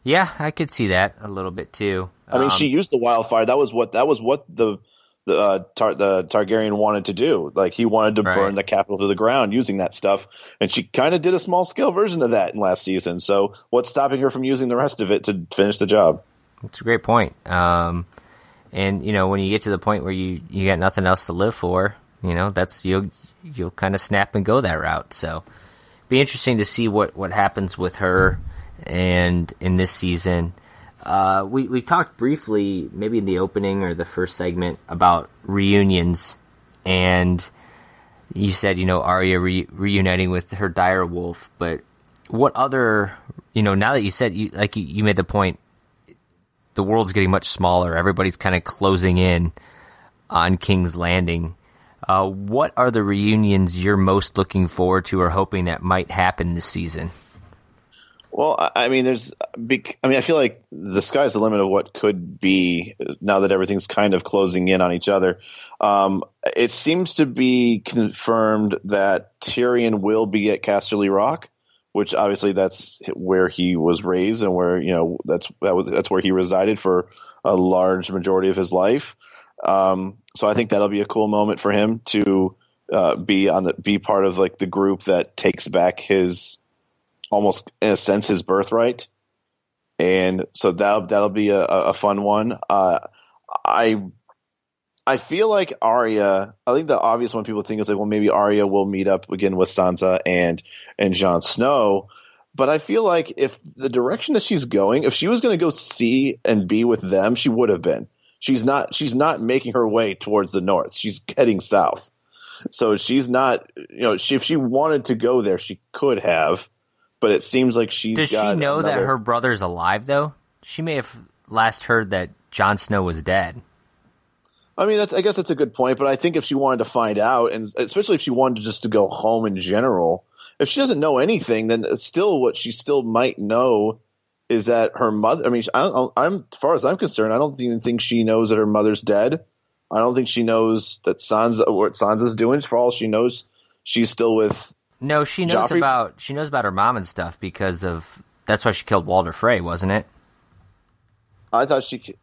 Yeah, I could see that a little bit too. I mean, she used the wildfire. That was what the Targaryen wanted to do. Like he wanted to burn the capital to the ground using that stuff, and she kind of did a small scale version of that in last season. So what's stopping her from using the rest of it to finish the job? That's a great point. And when you get to the point where you got nothing else to live for. That's you'll kind of snap and go that route. So, be interesting to see what happens with her and in this season. We talked briefly, maybe in the opening or the first segment, about reunions, and you said Arya reuniting with her dire wolf. But what other now that you said you made the point, the world's getting much smaller. Everybody's kind of closing in on King's Landing. What are the reunions you're most looking forward to or hoping that might happen this season? Well, I mean, I feel like the sky's the limit of what could be now that everything's kind of closing in on each other. It seems to be confirmed that Tyrion will be at Casterly Rock, which obviously that's where he was raised and where that's where he resided for a large majority of his life. So I think that'll be a cool moment for him to be part of like the group that takes back his almost in a sense his birthright, and so that'll be a fun one. I feel like Arya. I think the obvious one people think is like, well, maybe Arya will meet up again with Sansa and Jon Snow. But I feel like if the direction that she's going, if she was going to go see and be with them, she would have been. She's not making her way towards the north. She's heading south. So she's not, if she wanted to go there, she could have, but it seems like Does she know that her brother's alive though? She may have last heard that Jon Snow was dead. I mean, I guess that's a good point, but I think if she wanted to find out, and especially if she wanted just to go home in general, if she doesn't know anything, then still what she still might know is that her mother. I mean, as far as I'm concerned, I don't even think she knows that her mother's dead. I don't think she knows that what Sansa's doing. For all she knows, she's still with. No, she knows about her mom and stuff because of that's why she killed Walder Frey, wasn't it? I thought she.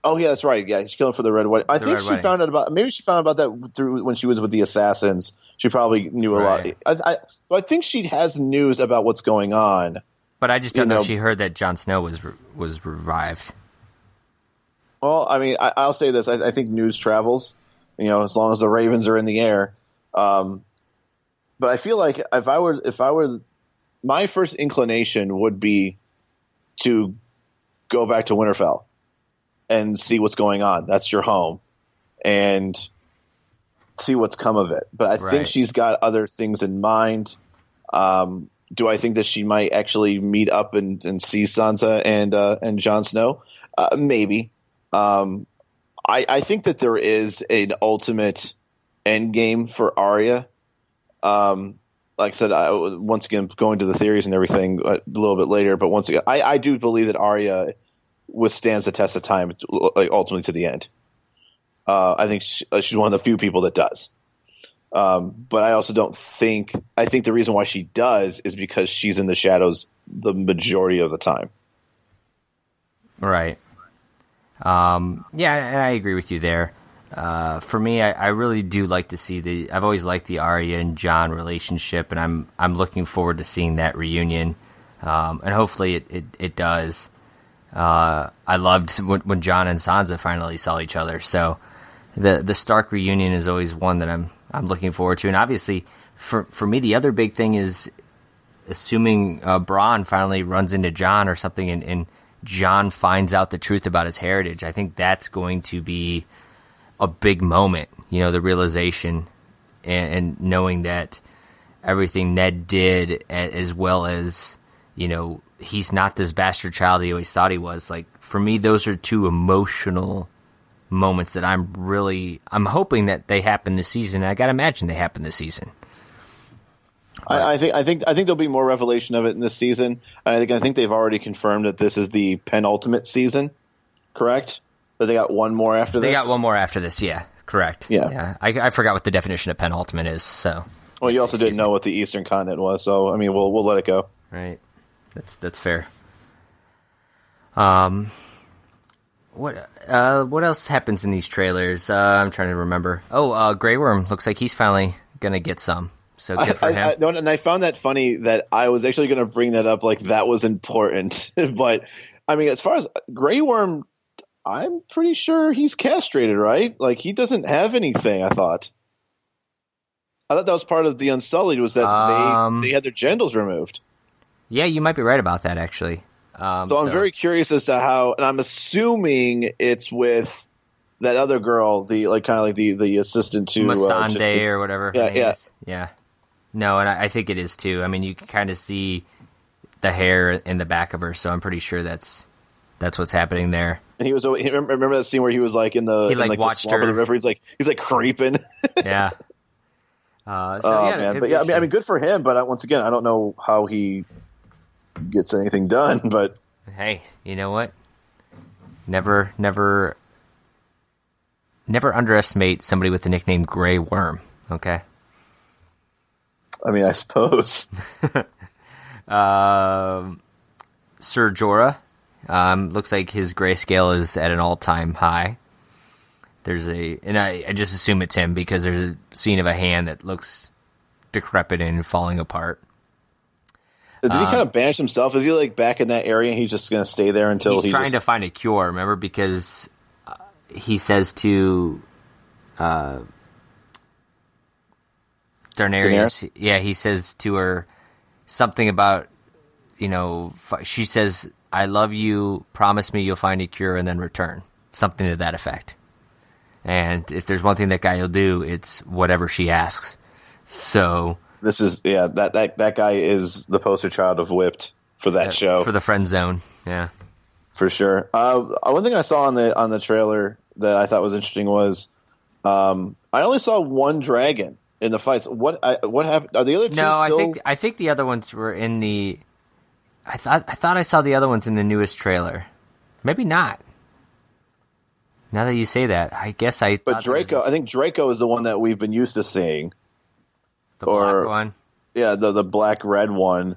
Oh yeah, that's right. Yeah, she killed him for the Red Wedding. I think she found out about. Maybe she found out about that through when she was with the assassins. She probably knew a lot. So I think she has news about what's going on. But I just don't know if she heard that Jon Snow was revived. Well, I mean, I'll say this: I think news travels. As long as the ravens are in the air. But I feel like if I were, my first inclination would be to go back to Winterfell and see what's going on. That's your home, and see what's come of it. But I think she's got other things in mind. Do I think that she might actually meet up and see Sansa and Jon Snow? Maybe. I think that there is an ultimate end game for Arya. Like I said, once again, going to the theories and everything a little bit later, but once again, I do believe that Arya withstands the test of time, like ultimately to the end. I think she's one of the few people that does. But I also don't think – I think the reason why she does is because she's in the shadows the majority of the time. Right. Yeah, and I agree with you there. For me, I really do like to see I've always liked the Arya and Jon relationship, and I'm looking forward to seeing that reunion. And hopefully it does. I loved when Jon and Sansa finally saw each other. So the Stark reunion is always one that I'm looking forward to. And obviously, for me, the other big thing is assuming Bronn finally runs into Jon or something, and Jon finds out the truth about his heritage. I think that's going to be a big moment. The realization and knowing that everything Ned did, as well as he's not this bastard child he always thought he was. Like, for me, those are two emotional moments that I'm hoping that they happen this season. I gotta imagine they happen this season. I think there'll be more revelation of it in this season. I think they've already confirmed that this is the penultimate season. Correct? That they got one more after this. They got one more after this. Yeah, correct. Yeah. I forgot what the definition of penultimate is. So. Well, you also didn't know what the Eastern Continent was, so I mean, we'll let it go. Right. That's fair. What else happens in these trailers? I'm trying to remember. Grey Worm looks like he's finally gonna get some. So good for him. And I found that funny that I was actually gonna bring that up, like that was important. But I mean, as far as Grey Worm, I'm pretty sure he's castrated, right? Like he doesn't have anything. I thought that was part of the Unsullied, was that they had their genitals removed. Yeah, you might be right about that, actually. So I'm very curious as to how, and I'm assuming it's with that other girl, the assistant to Missandei or whatever. Yeah. No, and I think it is too. I mean, you can kind of see the hair in the back of her, so I'm pretty sure that's what's happening there. And remember that scene where he was like watched the swamp of the river. He's like creeping. Yeah. Man. But yeah, I mean, good for him. But once again, I don't know how he gets anything done. But hey, you know what? Never underestimate somebody with the nickname Grey Worm. Okay. I mean, I suppose. Ser Jorah. Looks like his grayscale is at an all-time high. And I just assume it's him because there's a scene of a hand that looks decrepit and falling apart. Did he kind of banish himself? Is he like back in that area and he's just going to stay there until he's trying to find a cure? Remember, because he says to Daenerys, yeah, he says to her something about, she says, "I love you, promise me you'll find a cure and then return." Something to that effect. And if there's one thing that guy will do, it's whatever she asks. So this is that guy is the poster child of Whipped for that show, for the friend zone. Yeah, for sure. One thing I saw on the trailer that I thought was interesting was I only saw one dragon in the fights. What happened? Are the other two still? I think the other ones were in the. I thought I saw the other ones in the newest trailer. Maybe not. Now that you say that, I guess I. But Draco, I think Draco is the one that we've been used to seeing. The black one. Yeah, the black red one.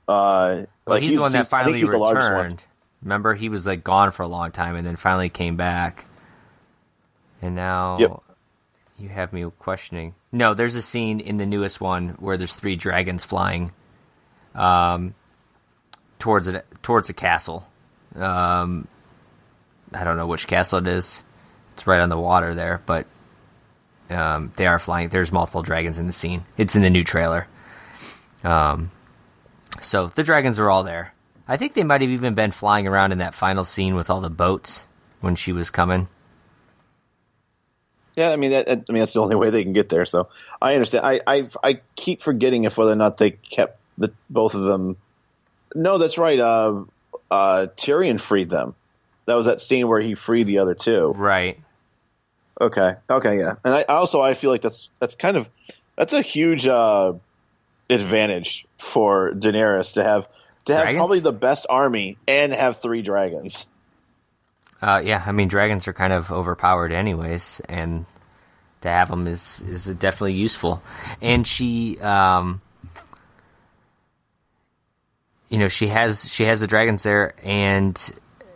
Well, he's the one that finally returned. Remember, he was like gone for a long time, and then finally came back. And now, you have me questioning. No, there's a scene in the newest one where there's 3 dragons flying, towards a castle. I don't know which castle it is. It's right on the water there, but they are flying. There's multiple dragons in the scene. It's in the new trailer. So the dragons are all there. I think they might have even been flying around in that final scene with all the boats when she was coming. Yeah, I mean that's the only way they can get there. So I understand. I keep forgetting whether or not they kept both of them. No, that's right. Tyrion freed them. That was that scene where he freed the other two. Right. Okay, yeah. And I feel like that's a huge advantage for Daenerys to have probably the best army and have 3 dragons. Yeah, I mean, dragons are kind of overpowered anyways, and to have them is definitely useful. And she, she has the dragons there, and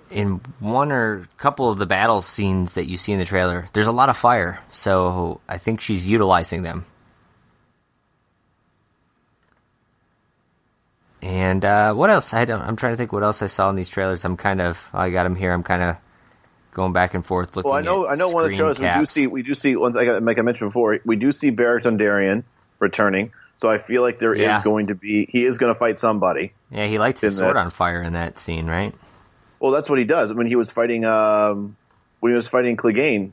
in one or couple of the battle scenes that you see in the trailer, there's a lot of fire, so I think she's utilizing them. And what else? I'm trying to think what else I saw in these trailers. I got them here. I'm kind of going back and forth looking. Well, I know one of the trailers we do see ones like I mentioned before. We do see Beric Dondarrion returning, so I feel like he is going to fight somebody. Yeah, he lights his sword on fire in that scene, right? Well, that's what he does. When he was fighting Clegane,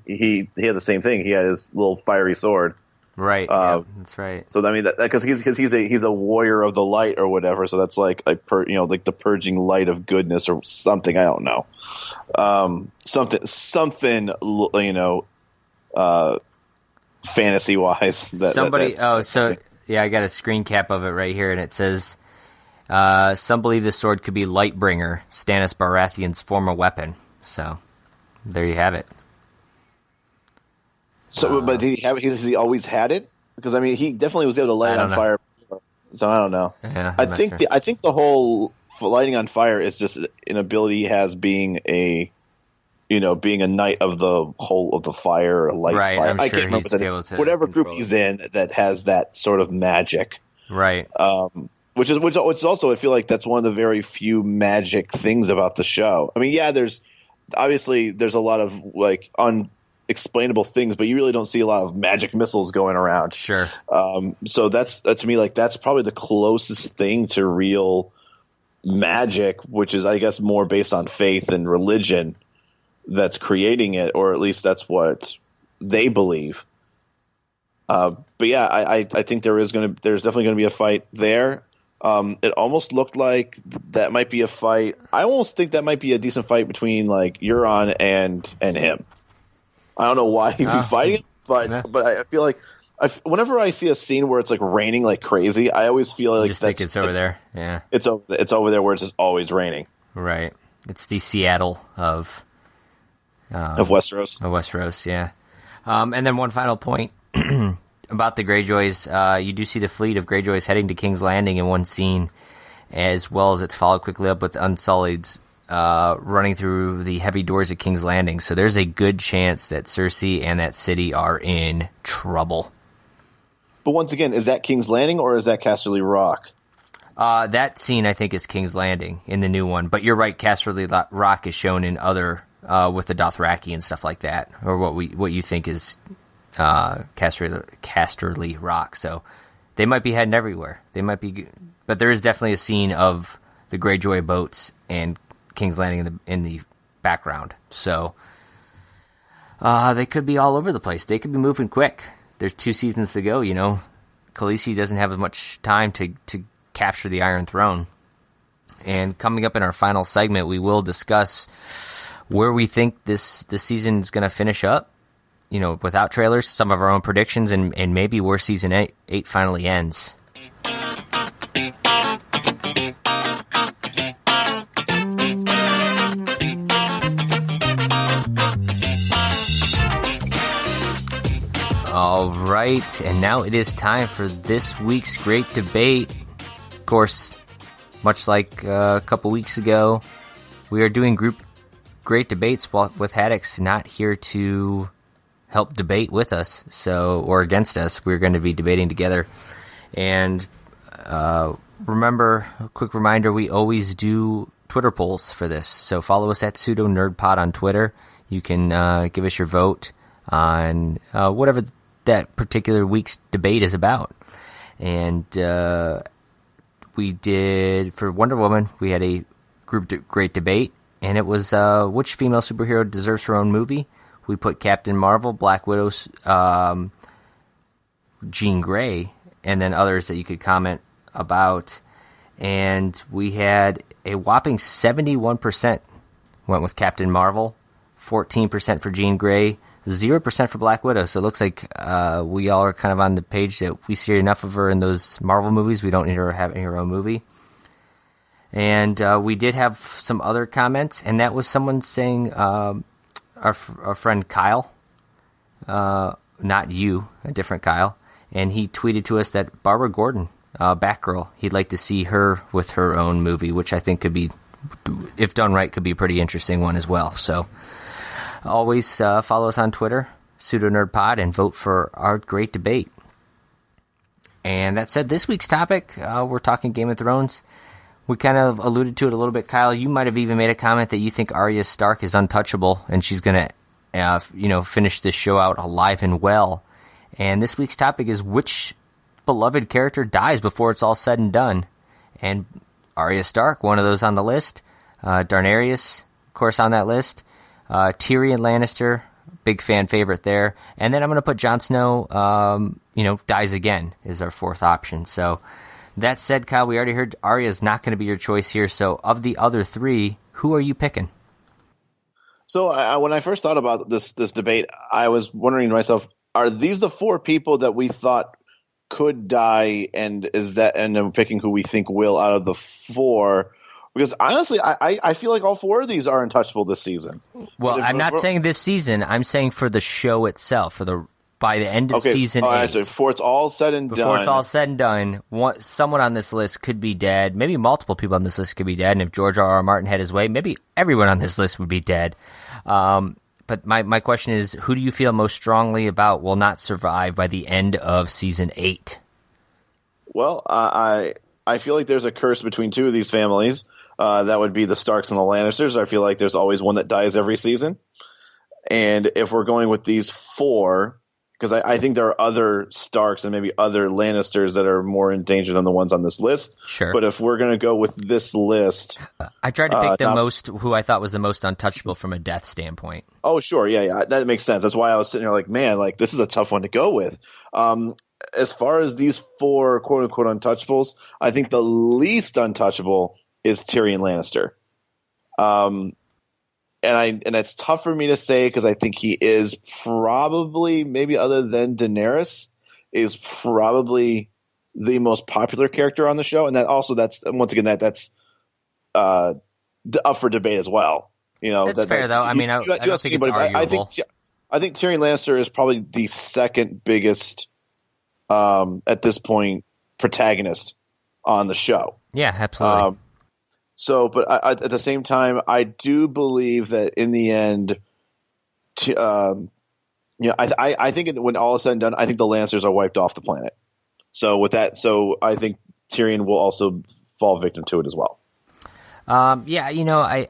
he had the same thing. He had his little fiery sword. Right. That's right. So I mean, because he's a warrior of the light or whatever. So that's like like the purging light of goodness or something. I don't know. Something fantasy wise. I got a screen cap of it right here, and it says, some believe the sword could be Lightbringer, Stannis Baratheon's former weapon. So there you have it. So, but did he have it? Has he always had it? Because I mean, he definitely was able to light it on fire before. So I don't know. Yeah, I think the whole lighting on fire is just an ability he has being a knight of the whole of the fire or light right, fire. I'm I sure can't remember whatever group he's in that has that sort of magic. Right. Which also I feel like that's one of the very few magic things about the show. I mean, yeah, there's a lot of like unexplainable things, but you really don't see a lot of magic missiles going around. Sure. So that's to me like that's probably the closest thing to real magic, which is I guess more based on faith and religion that's creating it, or at least that's what they believe. But yeah, I think there's definitely going to be a fight there. It almost looked like that might be a fight. I almost think that might be a decent fight between like Euron and him. I don't know why he'd be fighting, but I feel like whenever I see a scene where it's like raining like crazy, I always feel like think it's over there. Yeah, it's over there where it's just always raining. Right. It's the Seattle of Westeros. Of Westeros, yeah. And then one final point about the Greyjoys. You do see the fleet of Greyjoys heading to King's Landing in one scene, as well as it's followed quickly up with the Unsullieds running through the heavy doors of King's Landing. So there's a good chance that Cersei and that city are in trouble. But once again, is that King's Landing or is that Casterly Rock? That scene, I think, is King's Landing in the new one. But you're right, Casterly Rock is shown in other, with the Dothraki and stuff like that, or what you think is Casterly Rock. So they might be heading everywhere. They might be, but there is definitely a scene of the Greyjoy boats and King's Landing in the background. So they could be all over the place. They could be moving quick. There's 2 seasons to go. Khaleesi doesn't have as much time to capture the Iron Throne. And coming up in our final segment, we will discuss where we think this season is going to finish up without trailers, some of our own predictions, and maybe where season 8 finally ends. All right, and now it is time for this week's great debate. Of course, much like a couple weeks ago, we are doing group great debates with Haddix not here to help debate with us, or against us. We're going to be debating together. And remember, a quick reminder, we always do Twitter polls for this. So follow us at Pseudo Nerd Pod on Twitter. You can give us your vote on whatever that particular week's debate is about. And we did, for Wonder Woman, we had a great debate, and it was which female superhero deserves her own movie. We put Captain Marvel, Black Widow, Jean Grey, and then others that you could comment about. And we had a whopping 71% went with Captain Marvel, 14% for Jean Grey, 0% for Black Widow. So it looks like we all are kind of on the page that we see enough of her in those Marvel movies. We don't need her having her own movie. And we did have some other comments, and that was someone saying, our friend Kyle, not you, a different Kyle, and he tweeted to us that Barbara Gordon, Batgirl, he'd like to see her with her own movie, which I think could be, if done right, could be a pretty interesting one as well. So always follow us on Twitter, PseudoNerdPod, and vote for our great debate. And that said, this week's topic, we're talking Game of Thrones. We kind of alluded to it a little bit, Kyle. You might have even made a comment that you think Arya Stark is untouchable, and she's going to, finish this show out alive and well. And this week's topic is which beloved character dies before it's all said and done. And Arya Stark, one of those on the list. Daenerys, of course, on that list. Tyrion Lannister, big fan favorite there. And then I'm going to put Jon Snow, dies again, is our fourth option. So that said, Kyle, we already heard Arya's not going to be your choice here. So of the other three, who are you picking? So when I first thought about this debate, I was wondering to myself, are these the four people that we thought could die, and I'm picking who we think will out of the four? Because honestly, I feel like all four of these are untouchable this season. Well, I'm not saying this season. I'm saying for the show itself, by the end of season 8. So before it's all said and done, someone on this list could be dead. Maybe multiple people on this list could be dead. And if George R.R. Martin had his way, maybe everyone on this list would be dead. But my question is, who do you feel most strongly about will not survive by the end of season 8? Well, I feel like there's a curse between two of these families. That would be the Starks and the Lannisters. I feel like there's always one that dies every season. And if we're going with these four, because I think there are other Starks and maybe other Lannisters that are more in danger than the ones on this list. Sure. But if we're going to go with this list, I tried to pick who I thought was the most untouchable from a death standpoint. Oh, sure. Yeah. That makes sense. That's why I was sitting there like, man, like this is a tough one to go with. As far as these four quote unquote untouchables, I think the least untouchable is Tyrion Lannister. And it's tough for me to say because I think he is probably, maybe other than Daenerys, is probably the most popular character on the show, and that's up for debate as well. That's fair though. I don't think it's arguable. I think Tyrion Lannister is probably the second biggest at this point protagonist on the show. Yeah, absolutely. But at the same time, I do believe that in the end, I think when all is said and done, I think the Lannisters are wiped off the planet. So I think Tyrion will also fall victim to it as well. I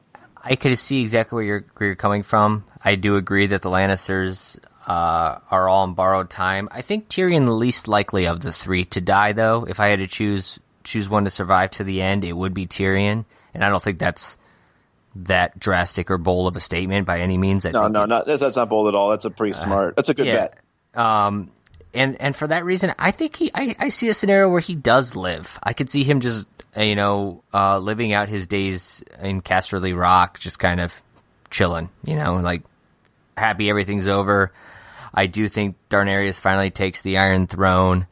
could see exactly where you're coming from. I do agree that the Lannisters are all on borrowed time. I think Tyrion the least likely of the three to die, though. If I had to choose one to survive to the end, it would be Tyrion. And I don't think that's that drastic or bold of a statement by any means. That's not bold at all. That's a pretty smart. That's a good bet. And for that reason, I think I see a scenario where he does live. I could see him just living out his days in Casterly Rock, just kind of chilling, like happy everything's over. I do think Daenerys finally takes the Iron Throne,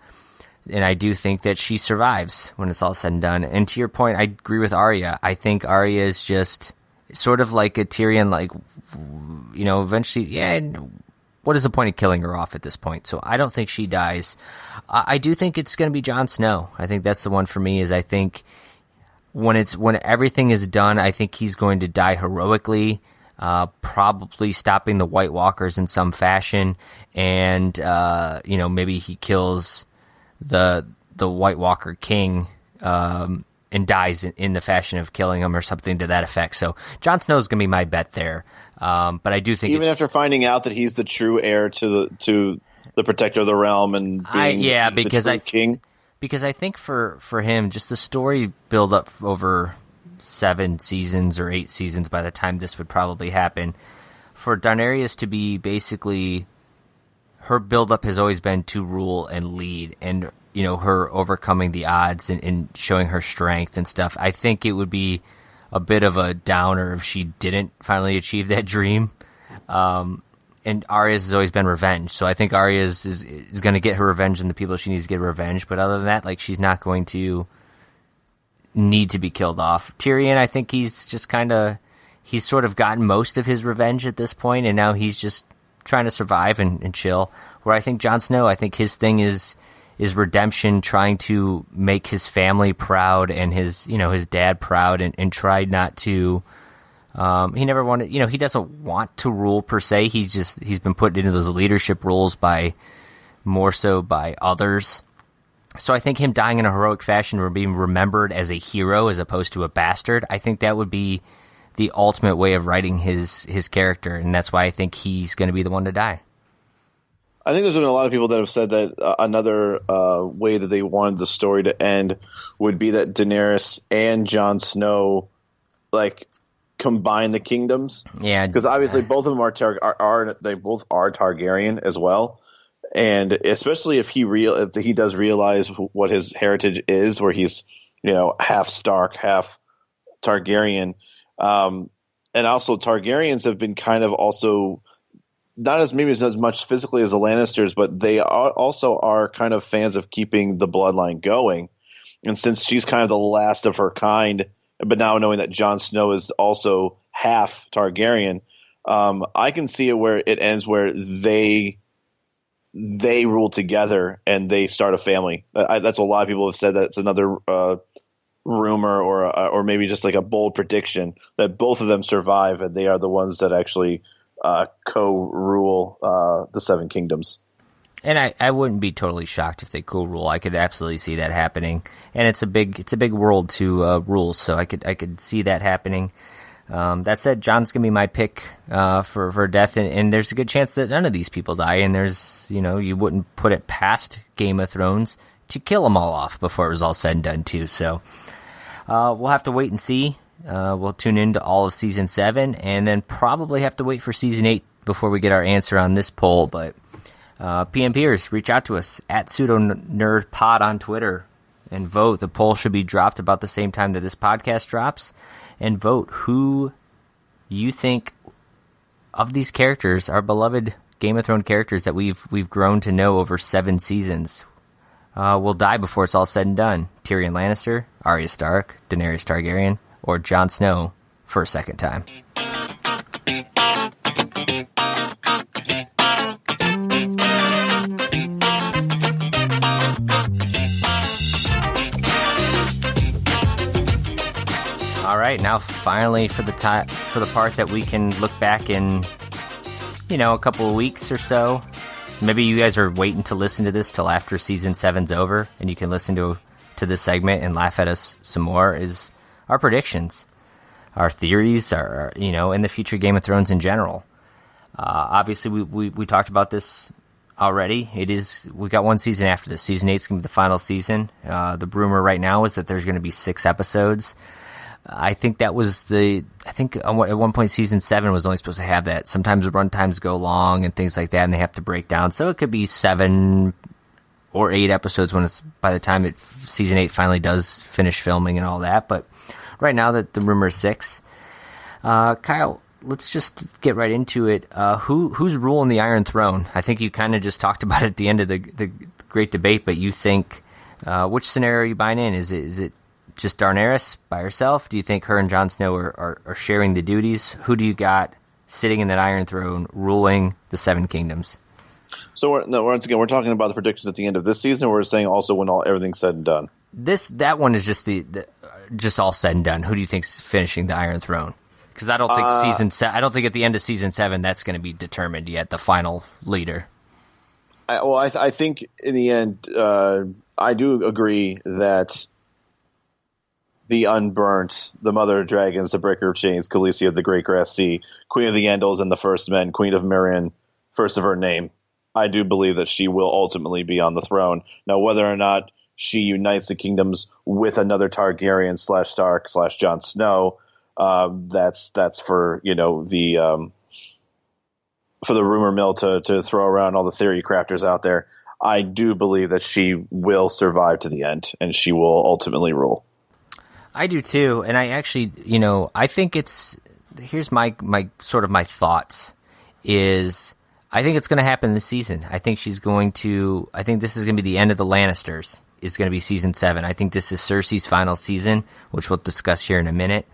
and I do think that she survives when it's all said and done. And to your point, I agree with Arya. I think Arya is just sort of like a Tyrion, like, eventually, what is the point of killing her off at this point? So I don't think she dies. I do think it's going to be Jon Snow. I think that's the one for me. Is I think when everything is done, I think he's going to die heroically, probably stopping the White Walkers in some fashion, and maybe he kills the White Walker King and dies in the fashion of killing him or something to that effect. So Jon Snow is going to be my bet there. But I do think even after finding out that he's the true heir to the protector of the realm and being the true king. Because I think for him, just the story build up over 7 seasons or 8 seasons by the time this would probably happen, for Daenerys to be basically, her build up has always been to rule and lead, and her overcoming the odds and showing her strength and stuff. I think it would be a bit of a downer if she didn't finally achieve that dream. And Arya's has always been revenge, so I think Arya's is going to get her revenge on the people she needs to get revenge. But other than that, like, she's not going to need to be killed off. Tyrion, I think he's sort of gotten most of his revenge at this point, and now he's just trying to survive and chill. Where I think Jon Snow, I think his thing is redemption, trying to make his family proud and his dad proud, and try not to. He never wanted, he doesn't want to rule per se. He's been put into those leadership roles more so by others. So I think him dying in a heroic fashion or being remembered as a hero as opposed to a bastard, I think that would be the ultimate way of writing his character, and that's why I think he's going to be the one to die. I think there's been a lot of people that have said that another way that they wanted the story to end would be that Daenerys and Jon Snow, like, combine the kingdoms. Yeah, because obviously both of them they both are Targaryen as well, and especially if he does realize what his heritage is, where he's half Stark, half Targaryen, and also Targaryens have been kind of also. Not as much physically as the Lannisters, but they also are kind of fans of keeping the bloodline going. And since she's kind of the last of her kind, but now knowing that Jon Snow is also half Targaryen, I can see it where it ends where they rule together and they start a family. That's what a lot of people have said. That's another rumor or maybe just like a bold prediction that both of them survive and they are the ones that actually co-rule the Seven Kingdoms. And I wouldn't be totally shocked if they co-rule. I could absolutely see that happening. And it's a big world to rule, so I could see that happening. That said, Jon's gonna be my pick for death, and there's a good chance that none of these people die. And there's you wouldn't put it past Game of Thrones to kill them all off before it was all said and done too. So we'll have to wait and see. We'll tune into all of Season 7, and then probably have to wait for Season 8 before we get our answer on this poll. But PMPers, reach out to us at PseudoNerdPod on Twitter and vote. The poll should be dropped about the same time that this podcast drops. And vote who you think of these characters, our beloved Game of Thrones characters that we've grown to know over 7 seasons, will die before it's all said and done. Tyrion Lannister, Arya Stark, Daenerys Targaryen, or Jon Snow for a second time. All right, now finally for the part that we can look back in, a couple of weeks or so. Maybe you guys are waiting to listen to this till after Season 7's over, and you can listen to this segment and laugh at us some more. Is our predictions, our theories, our in the future Game of Thrones in general. Obviously, we talked about this already. We got one season after this. Season 8's going to be the final season. The rumor right now is that there's going to be 6 episodes. I think that was at one point Season 7 was only supposed to have that. Sometimes the run times go long and things like that, and they have to break down. So it could be 7 or 8 episodes by the time Season 8 finally does finish filming and all that. But right now that the rumor is 6. Kyle, let's just get right into it. Who's ruling the Iron Throne? I think you kind of just talked about it at the end of the great debate, but you think which scenario are you buying in? Is it just Daenerys by herself? Do you think her and Jon Snow are sharing the duties? Who do you got sitting in that Iron Throne ruling the Seven Kingdoms? So once again, we're talking about the predictions at the end of this season. Or we're saying also when everything's said and done. That one is just just all said and done. Who do you think's finishing the Iron Throne? Because I don't think I don't think at the end of season 7 that's going to be determined yet. The final leader. I think in the end, I do agree that the Unburnt, the Mother of Dragons, the Breaker of Chains, Khaleesi of the Great Grass Sea, Queen of the Andals and the First Men, Queen of Meereen, first of her name. I do believe that she will ultimately be on the throne. Now, whether or not she unites the kingdoms with another Targaryen / Stark / Jon Snow, that's for for the rumor mill to throw around all the theory crafters out there. I do believe that she will survive to the end, and she will ultimately rule. I do too, and I actually, I think here's my sort of my thoughts is I think it's going to happen this season. I think this is going to be the end of the Lannisters. Is going to be season 7. I think this is Cersei's final season, which we'll discuss here in a minute.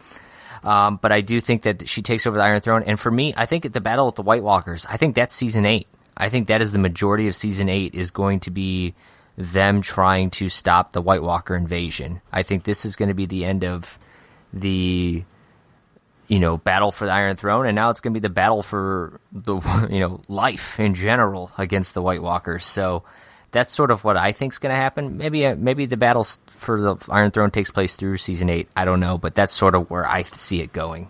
But I do think that she takes over the Iron Throne, and for me, I think at the battle with the White Walkers, I think that's season 8. I think that is the majority of season 8 is going to be them trying to stop the White Walker invasion. I think this is going to be the end of the battle for the Iron Throne, and now it's going to be the battle for the life in general against the White Walkers. So that's sort of what I think is going to happen. Maybe the battle for the Iron Throne takes place through season 8. I don't know, but that's sort of where I see it going.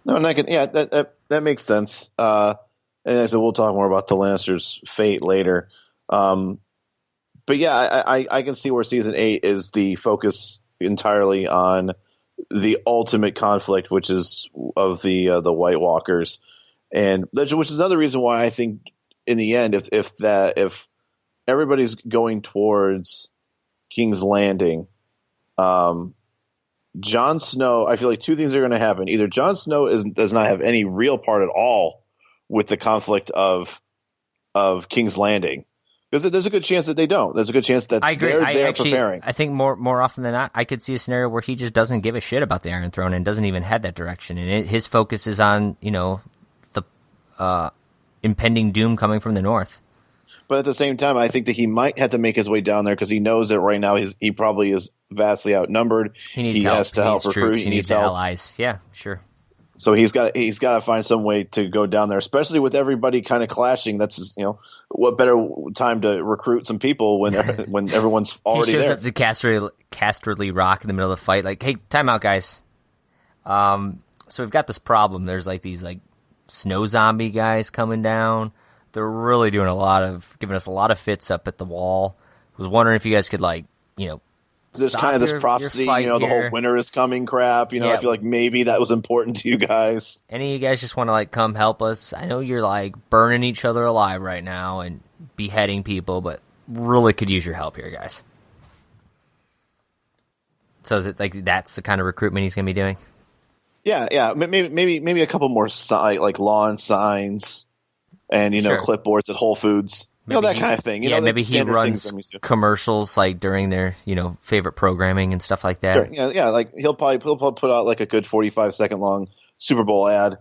No, and that makes sense. And so we'll talk more about the Lannisters' fate later. But yeah, I can see where season 8 is the focus entirely on the ultimate conflict, which is of the White Walkers, and which is another reason why I think in the end, if everybody's going towards King's Landing, Jon Snow, I feel like two things are going to happen. Either Jon Snow does not have any real part at all with the conflict of King's Landing, because there's a good chance that they don't. There's a good chance that they're preparing. I think more often than not, I could see a scenario where he just doesn't give a shit about the Iron Throne and doesn't even head that direction, and his focus is on the impending doom coming from the north. But at the same time, I think that he might have to make his way down there because he knows that right now he probably is vastly outnumbered. He has to help recruit. He needs allies. Yeah, sure. So he's got to find some way to go down there, especially with everybody kind of clashing. That's what better time to recruit some people when everyone's already there. He shows up to Casterly Rock in the middle of the fight, like, hey, time out, guys. So we've got this problem. There's these snow zombie guys coming down. They're really giving us a lot of fits up at the wall. I was wondering if you guys could there's kind of this prophecy, the whole winter is coming crap. I feel like maybe that was important to you guys. Any of you guys just want to come help us? I know you're burning each other alive right now and beheading people, but really could use your help here, guys. So is it that's the kind of recruitment he's going to be doing? Yeah. Maybe a couple more lawn signs and sure. Clipboards at Whole Foods. That kind of thing. Maybe he runs commercials during their favorite programming and stuff like that. Sure. Yeah. He'll probably put out a good 45-second long Super Bowl ad,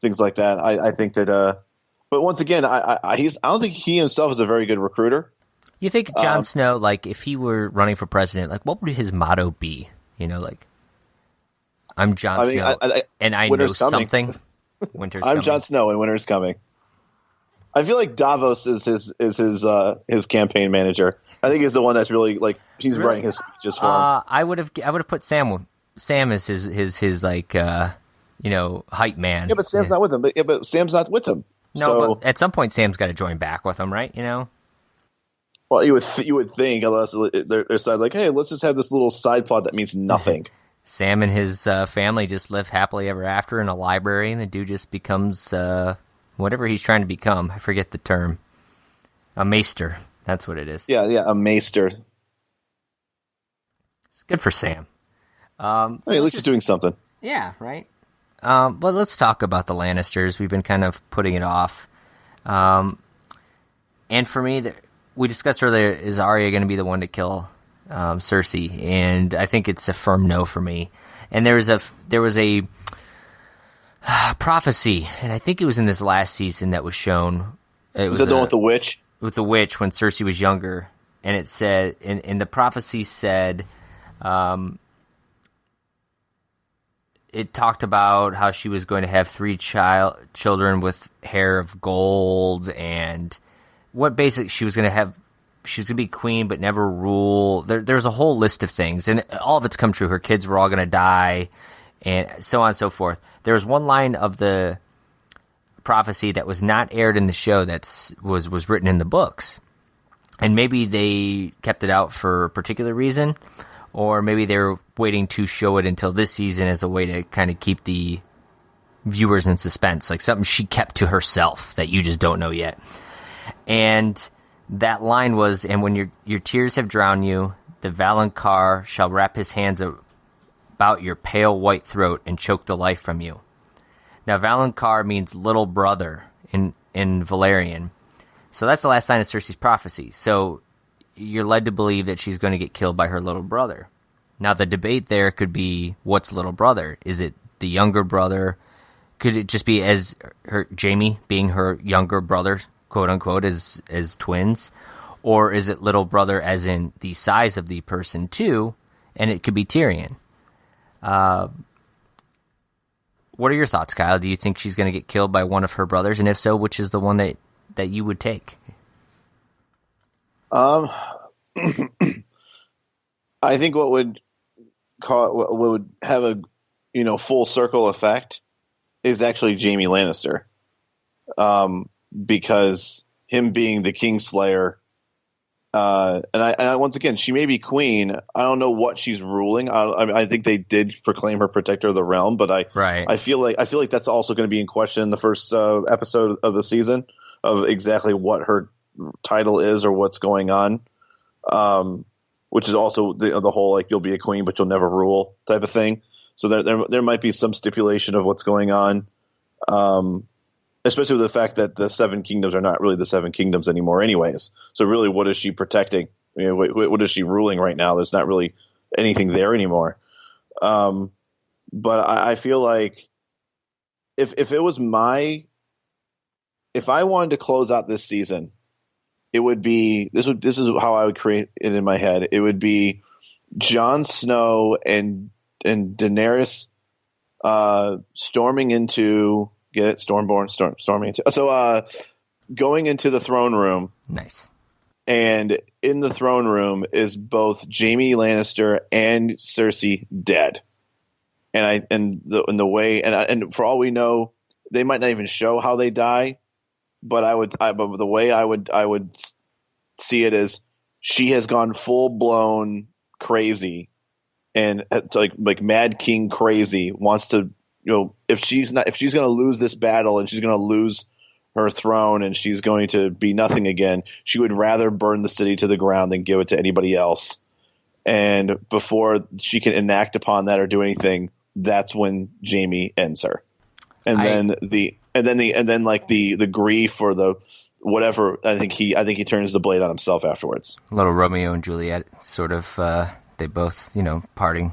things like that. I think that. But once again, I don't think he himself is a very good recruiter. You think Jon Snow, if he were running for president, what would his motto be? I'm Jon Snow, and I know something. Winter's coming. I'm Jon Snow, and winter's coming. I feel like Davos is his campaign manager. I think he's the one that's really he's writing his speeches for him. I would have put Sam. Sam is his hype man. Yeah, but Sam's not with him. But Sam's not with him. No, but at some point Sam's got to join back with him, right? Well, you would think, unless they're side hey, let's just have this little side plot that means nothing. Sam and his family just live happily ever after in a library, and the dude just becomes whatever he's trying to become. I forget the term. A maester. That's what it is. Yeah, a maester. It's good for Sam. At least he's doing something. Yeah, right. But let's talk about the Lannisters. We've been kind of putting it off. And for me, we discussed earlier, is Arya going to be the one to kill Cersei? And I think it's a firm no for me. And there was a prophecy, and I think it was in this last season that was shown. Was that the one with the witch? With the witch when Cersei was younger. And it said, and the prophecy said, it talked about how she was going to have 3 children with hair of gold, and what basically she was going to be queen but never rule. There's a whole list of things, and all of it's come true. Her kids were all going to die, and so on and so forth. There was one line of the prophecy that was not aired in the show that was written in the books. And maybe they kept it out for a particular reason, or maybe they were waiting to show it until this season as a way to kind of keep the viewers in suspense, like something she kept to herself that you just don't know yet. And that line was, and when your tears have drowned you, the Valonqar shall wrap his hands about your pale white throat and choke the life from you. Now, Valonqar means little brother in Valyrian. So that's the last line of Cersei's prophecy. So you're led to believe that she's going to get killed by her little brother. Now, the debate there could be, what's little brother? Is it the younger brother? Could it just be as Jaime being her younger brother, quote unquote, as twins? Or is it little brother as in the size of the person too, and it could be Tyrion? What are your thoughts, Kyle? Do you think she's going to get killed by one of her brothers? And if so, which is the one that you would take? I think what would have a full circle effect is actually Jaime Lannister, because him being the Kingslayer, and I once again, she may be queen. I don't know what she's ruling. I think they did proclaim her protector of the realm, but I feel like that's also going to be in question in the first episode of the season, of exactly what her title is or what's going on, which is also the whole, like, you'll be a queen but you'll never rule type of thing. So there might be some stipulation of what's going on, especially with the fact that the 7 kingdoms are not really the 7 kingdoms anymore anyways. So really, what is she protecting? What is she ruling right now? There's not really anything there anymore. But I feel like if it was if I wanted to close out this season, it would be this is how I would create it in my head. It would be Jon Snow and Daenerys storming into going into the throne room. Nice. And in the throne room is both Jaime Lannister and Cersei dead. And for all we know, they might not even show how they die. But the way I would see it is, she has gone full blown crazy, and like Mad King crazy, wants to, if she's going to lose this battle and she's going to lose her throne and she's going to be nothing again, she would rather burn the city to the ground than give it to anybody else. And before she can enact upon that or do anything, that's when Jaime ends her. And then the grief or the whatever, I think he turns the blade on himself afterwards. A little Romeo and Juliet sort of, they both, parting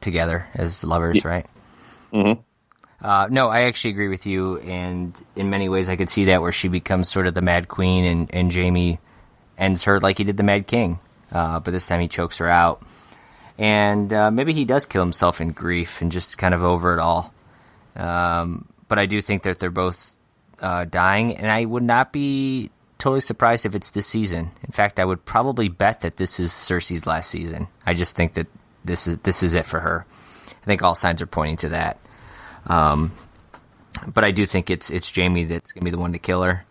together as lovers, right? Mm-hmm. No, I actually agree with you, and in many ways I could see that, where she becomes sort of the Mad Queen and Jaime ends her like he did the Mad King, but this time he chokes her out. And maybe he does kill himself in grief and just kind of over it all. But I do think that they're both dying, and I would not be totally surprised if it's this season. In fact, I would probably bet that this is Cersei's last season. I just think that this is it for her. I think all signs are pointing to that. But I do think it's Jaime that's going to be the one to kill her.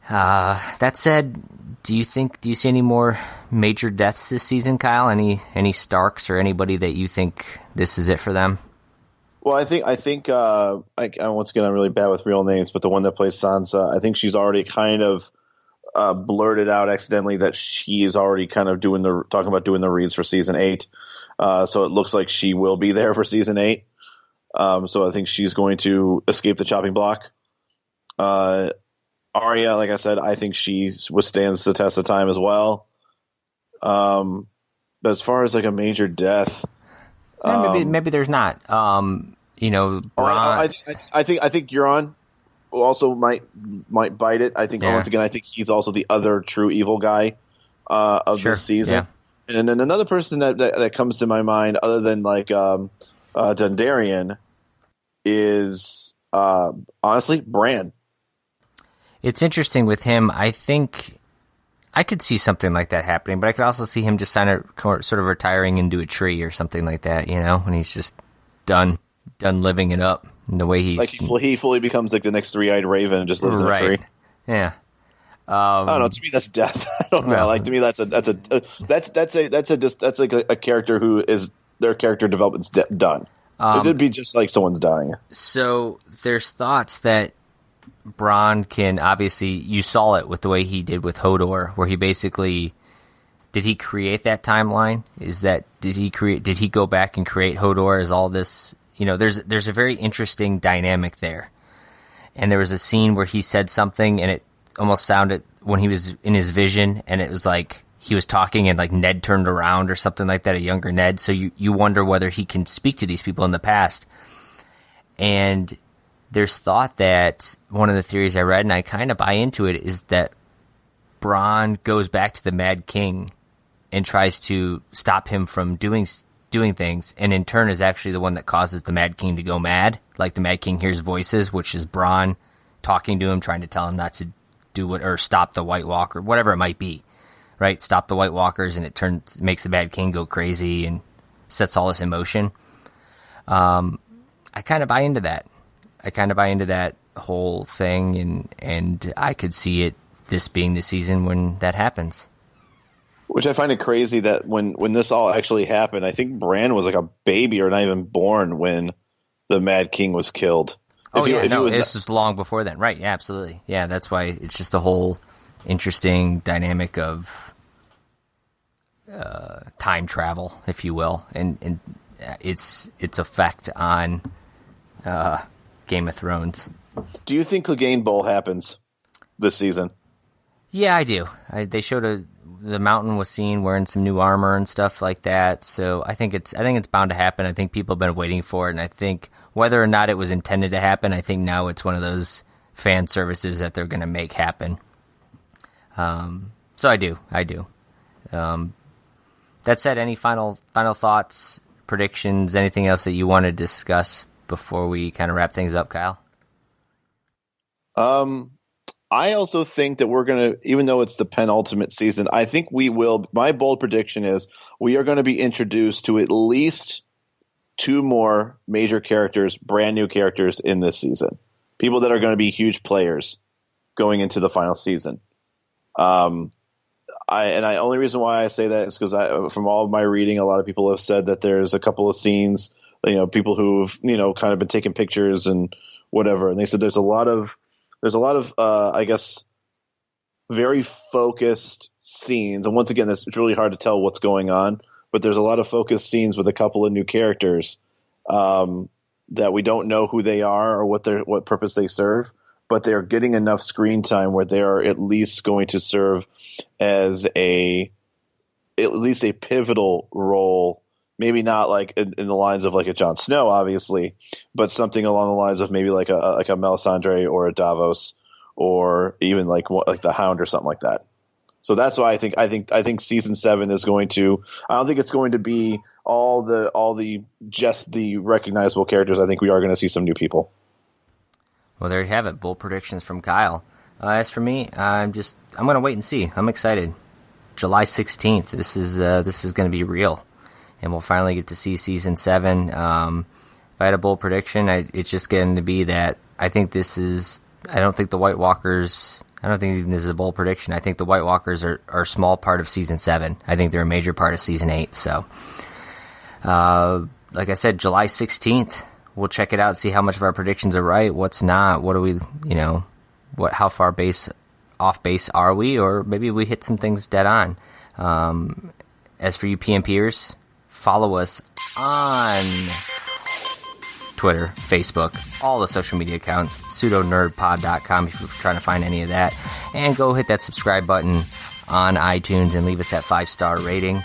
That said, do you see any more major deaths this season, Kyle? Any Starks or anybody that you think this is it for them? Well, I think once again, I'm really bad with real names, but the one that plays Sansa, I think she's already kind of blurted out accidentally that she is already kind of talking about doing the reads for season 8. So it looks like she will be there for season 8. So I think she's going to escape the chopping block. Arya, like I said, I think she withstands the test of time as well. But as far as like a major death, maybe there's not. Bronn. I think Euron also might bite it. I think once again, I think he's also the other true evil guy of this season. Yeah. And then another person that comes to my mind, other than like Dondarrion, is honestly Bran. It's interesting with him. I think I could see something like that happening, but I could also see him just sort of retiring into a tree or something like that. when he's just done living it up. And the way he's like he fully becomes like the next three-eyed raven and just lives in a tree. Yeah. I don't know. To me, that's death. I don't know. Like to me, that's like a character who is their character development's done. It would be just like someone's dying. So there's thoughts that Bronn can obviously. You saw it with the way he did with Hodor, where he basically did he create that timeline? Did he go back and create Hodor as all this? There's a very interesting dynamic there. And there was a scene where he said something, and it almost sounded when he was in his vision, and it was like he was talking, and like Ned turned around or something like that, a younger Ned. So you wonder whether he can speak to these people in the past. And there's thought that one of the theories I read, and I kind of buy into it, is that Bronn goes back to the Mad King and tries to stop him from doing things, and in turn is actually the one that causes the Mad King to go mad. Like the Mad King hears voices, which is Bronn talking to him, trying to tell him not to do it or stop the White Walker, whatever it might be, right? Stop the White Walkers, and it makes the Mad King go crazy and sets all this in motion. I kind of buy into that. I kind of buy into that whole thing, and I could see this being the season when that happens. Which I find it crazy that when this all actually happened, I think Bran was like a baby or not even born when the Mad King was killed. This was long before then. Right, yeah, absolutely. Yeah, that's why it's just a whole interesting dynamic of time travel, if you will, and its effect on Game of Thrones. Do you think Clegane Bowl happens this season? Yeah, I do. They showed the Mountain was seen wearing some new armor and stuff like that, so I think it's bound to happen. I think people have been waiting for it, and I think whether or not it was intended to happen, I think now it's one of those fan services that they're going to make happen. So I do. That said, any final thoughts, predictions, anything else that you want to discuss before we kind of wrap things up, Kyle? I also think that we're going to, even though it's the penultimate season, I think we will. My bold prediction is we are going to be introduced to at least two more major characters, brand new characters in this season. People that are going to be huge players going into the final season. Only reason why I say that is because from all of my reading, a lot of people have said that there's a couple of scenes, people who've, kind of been taking pictures and whatever. And they said there's a lot of, I guess, very focused scenes. And once again, it's really hard to tell what's going on, but there's a lot of focused scenes with a couple of new characters that we don't know who they are or what purpose they serve, but they're getting enough screen time where they are at least going to serve as at least a pivotal role. Maybe not like in the lines of like a Jon Snow, obviously, but something along the lines of maybe like a Melisandre or a Davos, or even like the Hound or something like that. So that's why I think season 7 is going to. I don't think it's going to be all the just the recognizable characters. I think we are going to see some new people. Well, there you have it. Bold predictions from Kyle. As for me, I'm going to wait and see. I'm excited. July 16th. This is going to be real. And we'll finally get to see season 7. If I had a bold prediction, it's just going to be that I think this is. I don't think the White Walkers. I don't think even this is a bold prediction. I think the White Walkers are a small part of season 7. I think they're a major part of season 8. So, like I said, July 16th, we'll check it out, see how much of our predictions are right, what's not, what do we, how far off base are we, or maybe we hit some things dead on. As for you PMPers, follow us on Twitter, Facebook, all the social media accounts, pseudonerdpod.com if you're trying to find any of that. And go hit that subscribe button on iTunes and leave us that 5-star rating.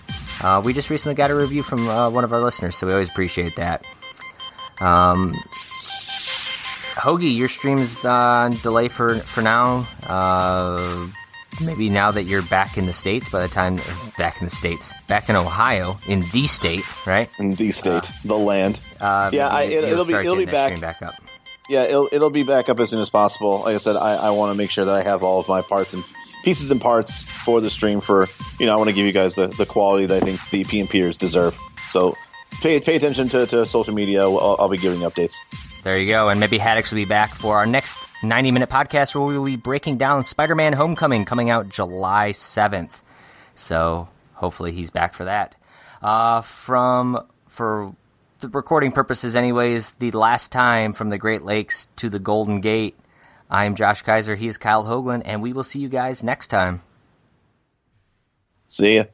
We just recently got a review from one of our listeners, so we always appreciate that. Hougie, your stream is on delay for now. Maybe now that you're back in the States, back in Ohio, in the state, right? In the state, the land. It'll be back. Back up. Yeah, it'll be back up as soon as possible. Like I said, I want to make sure that I have all of my pieces and parts for the stream. I want to give you guys the quality that I think the P&Pers deserve. So pay attention to social media. I'll be giving updates. There you go. And maybe Haddix will be back for our next 90-minute podcast where we will be breaking down Spider-Man Homecoming coming out July 7th. So hopefully he's back for that. For the recording purposes anyways, the last time from the Great Lakes to the Golden Gate, I'm Josh Kiser, he's Kyle Hoagland, and we will see you guys next time. See ya.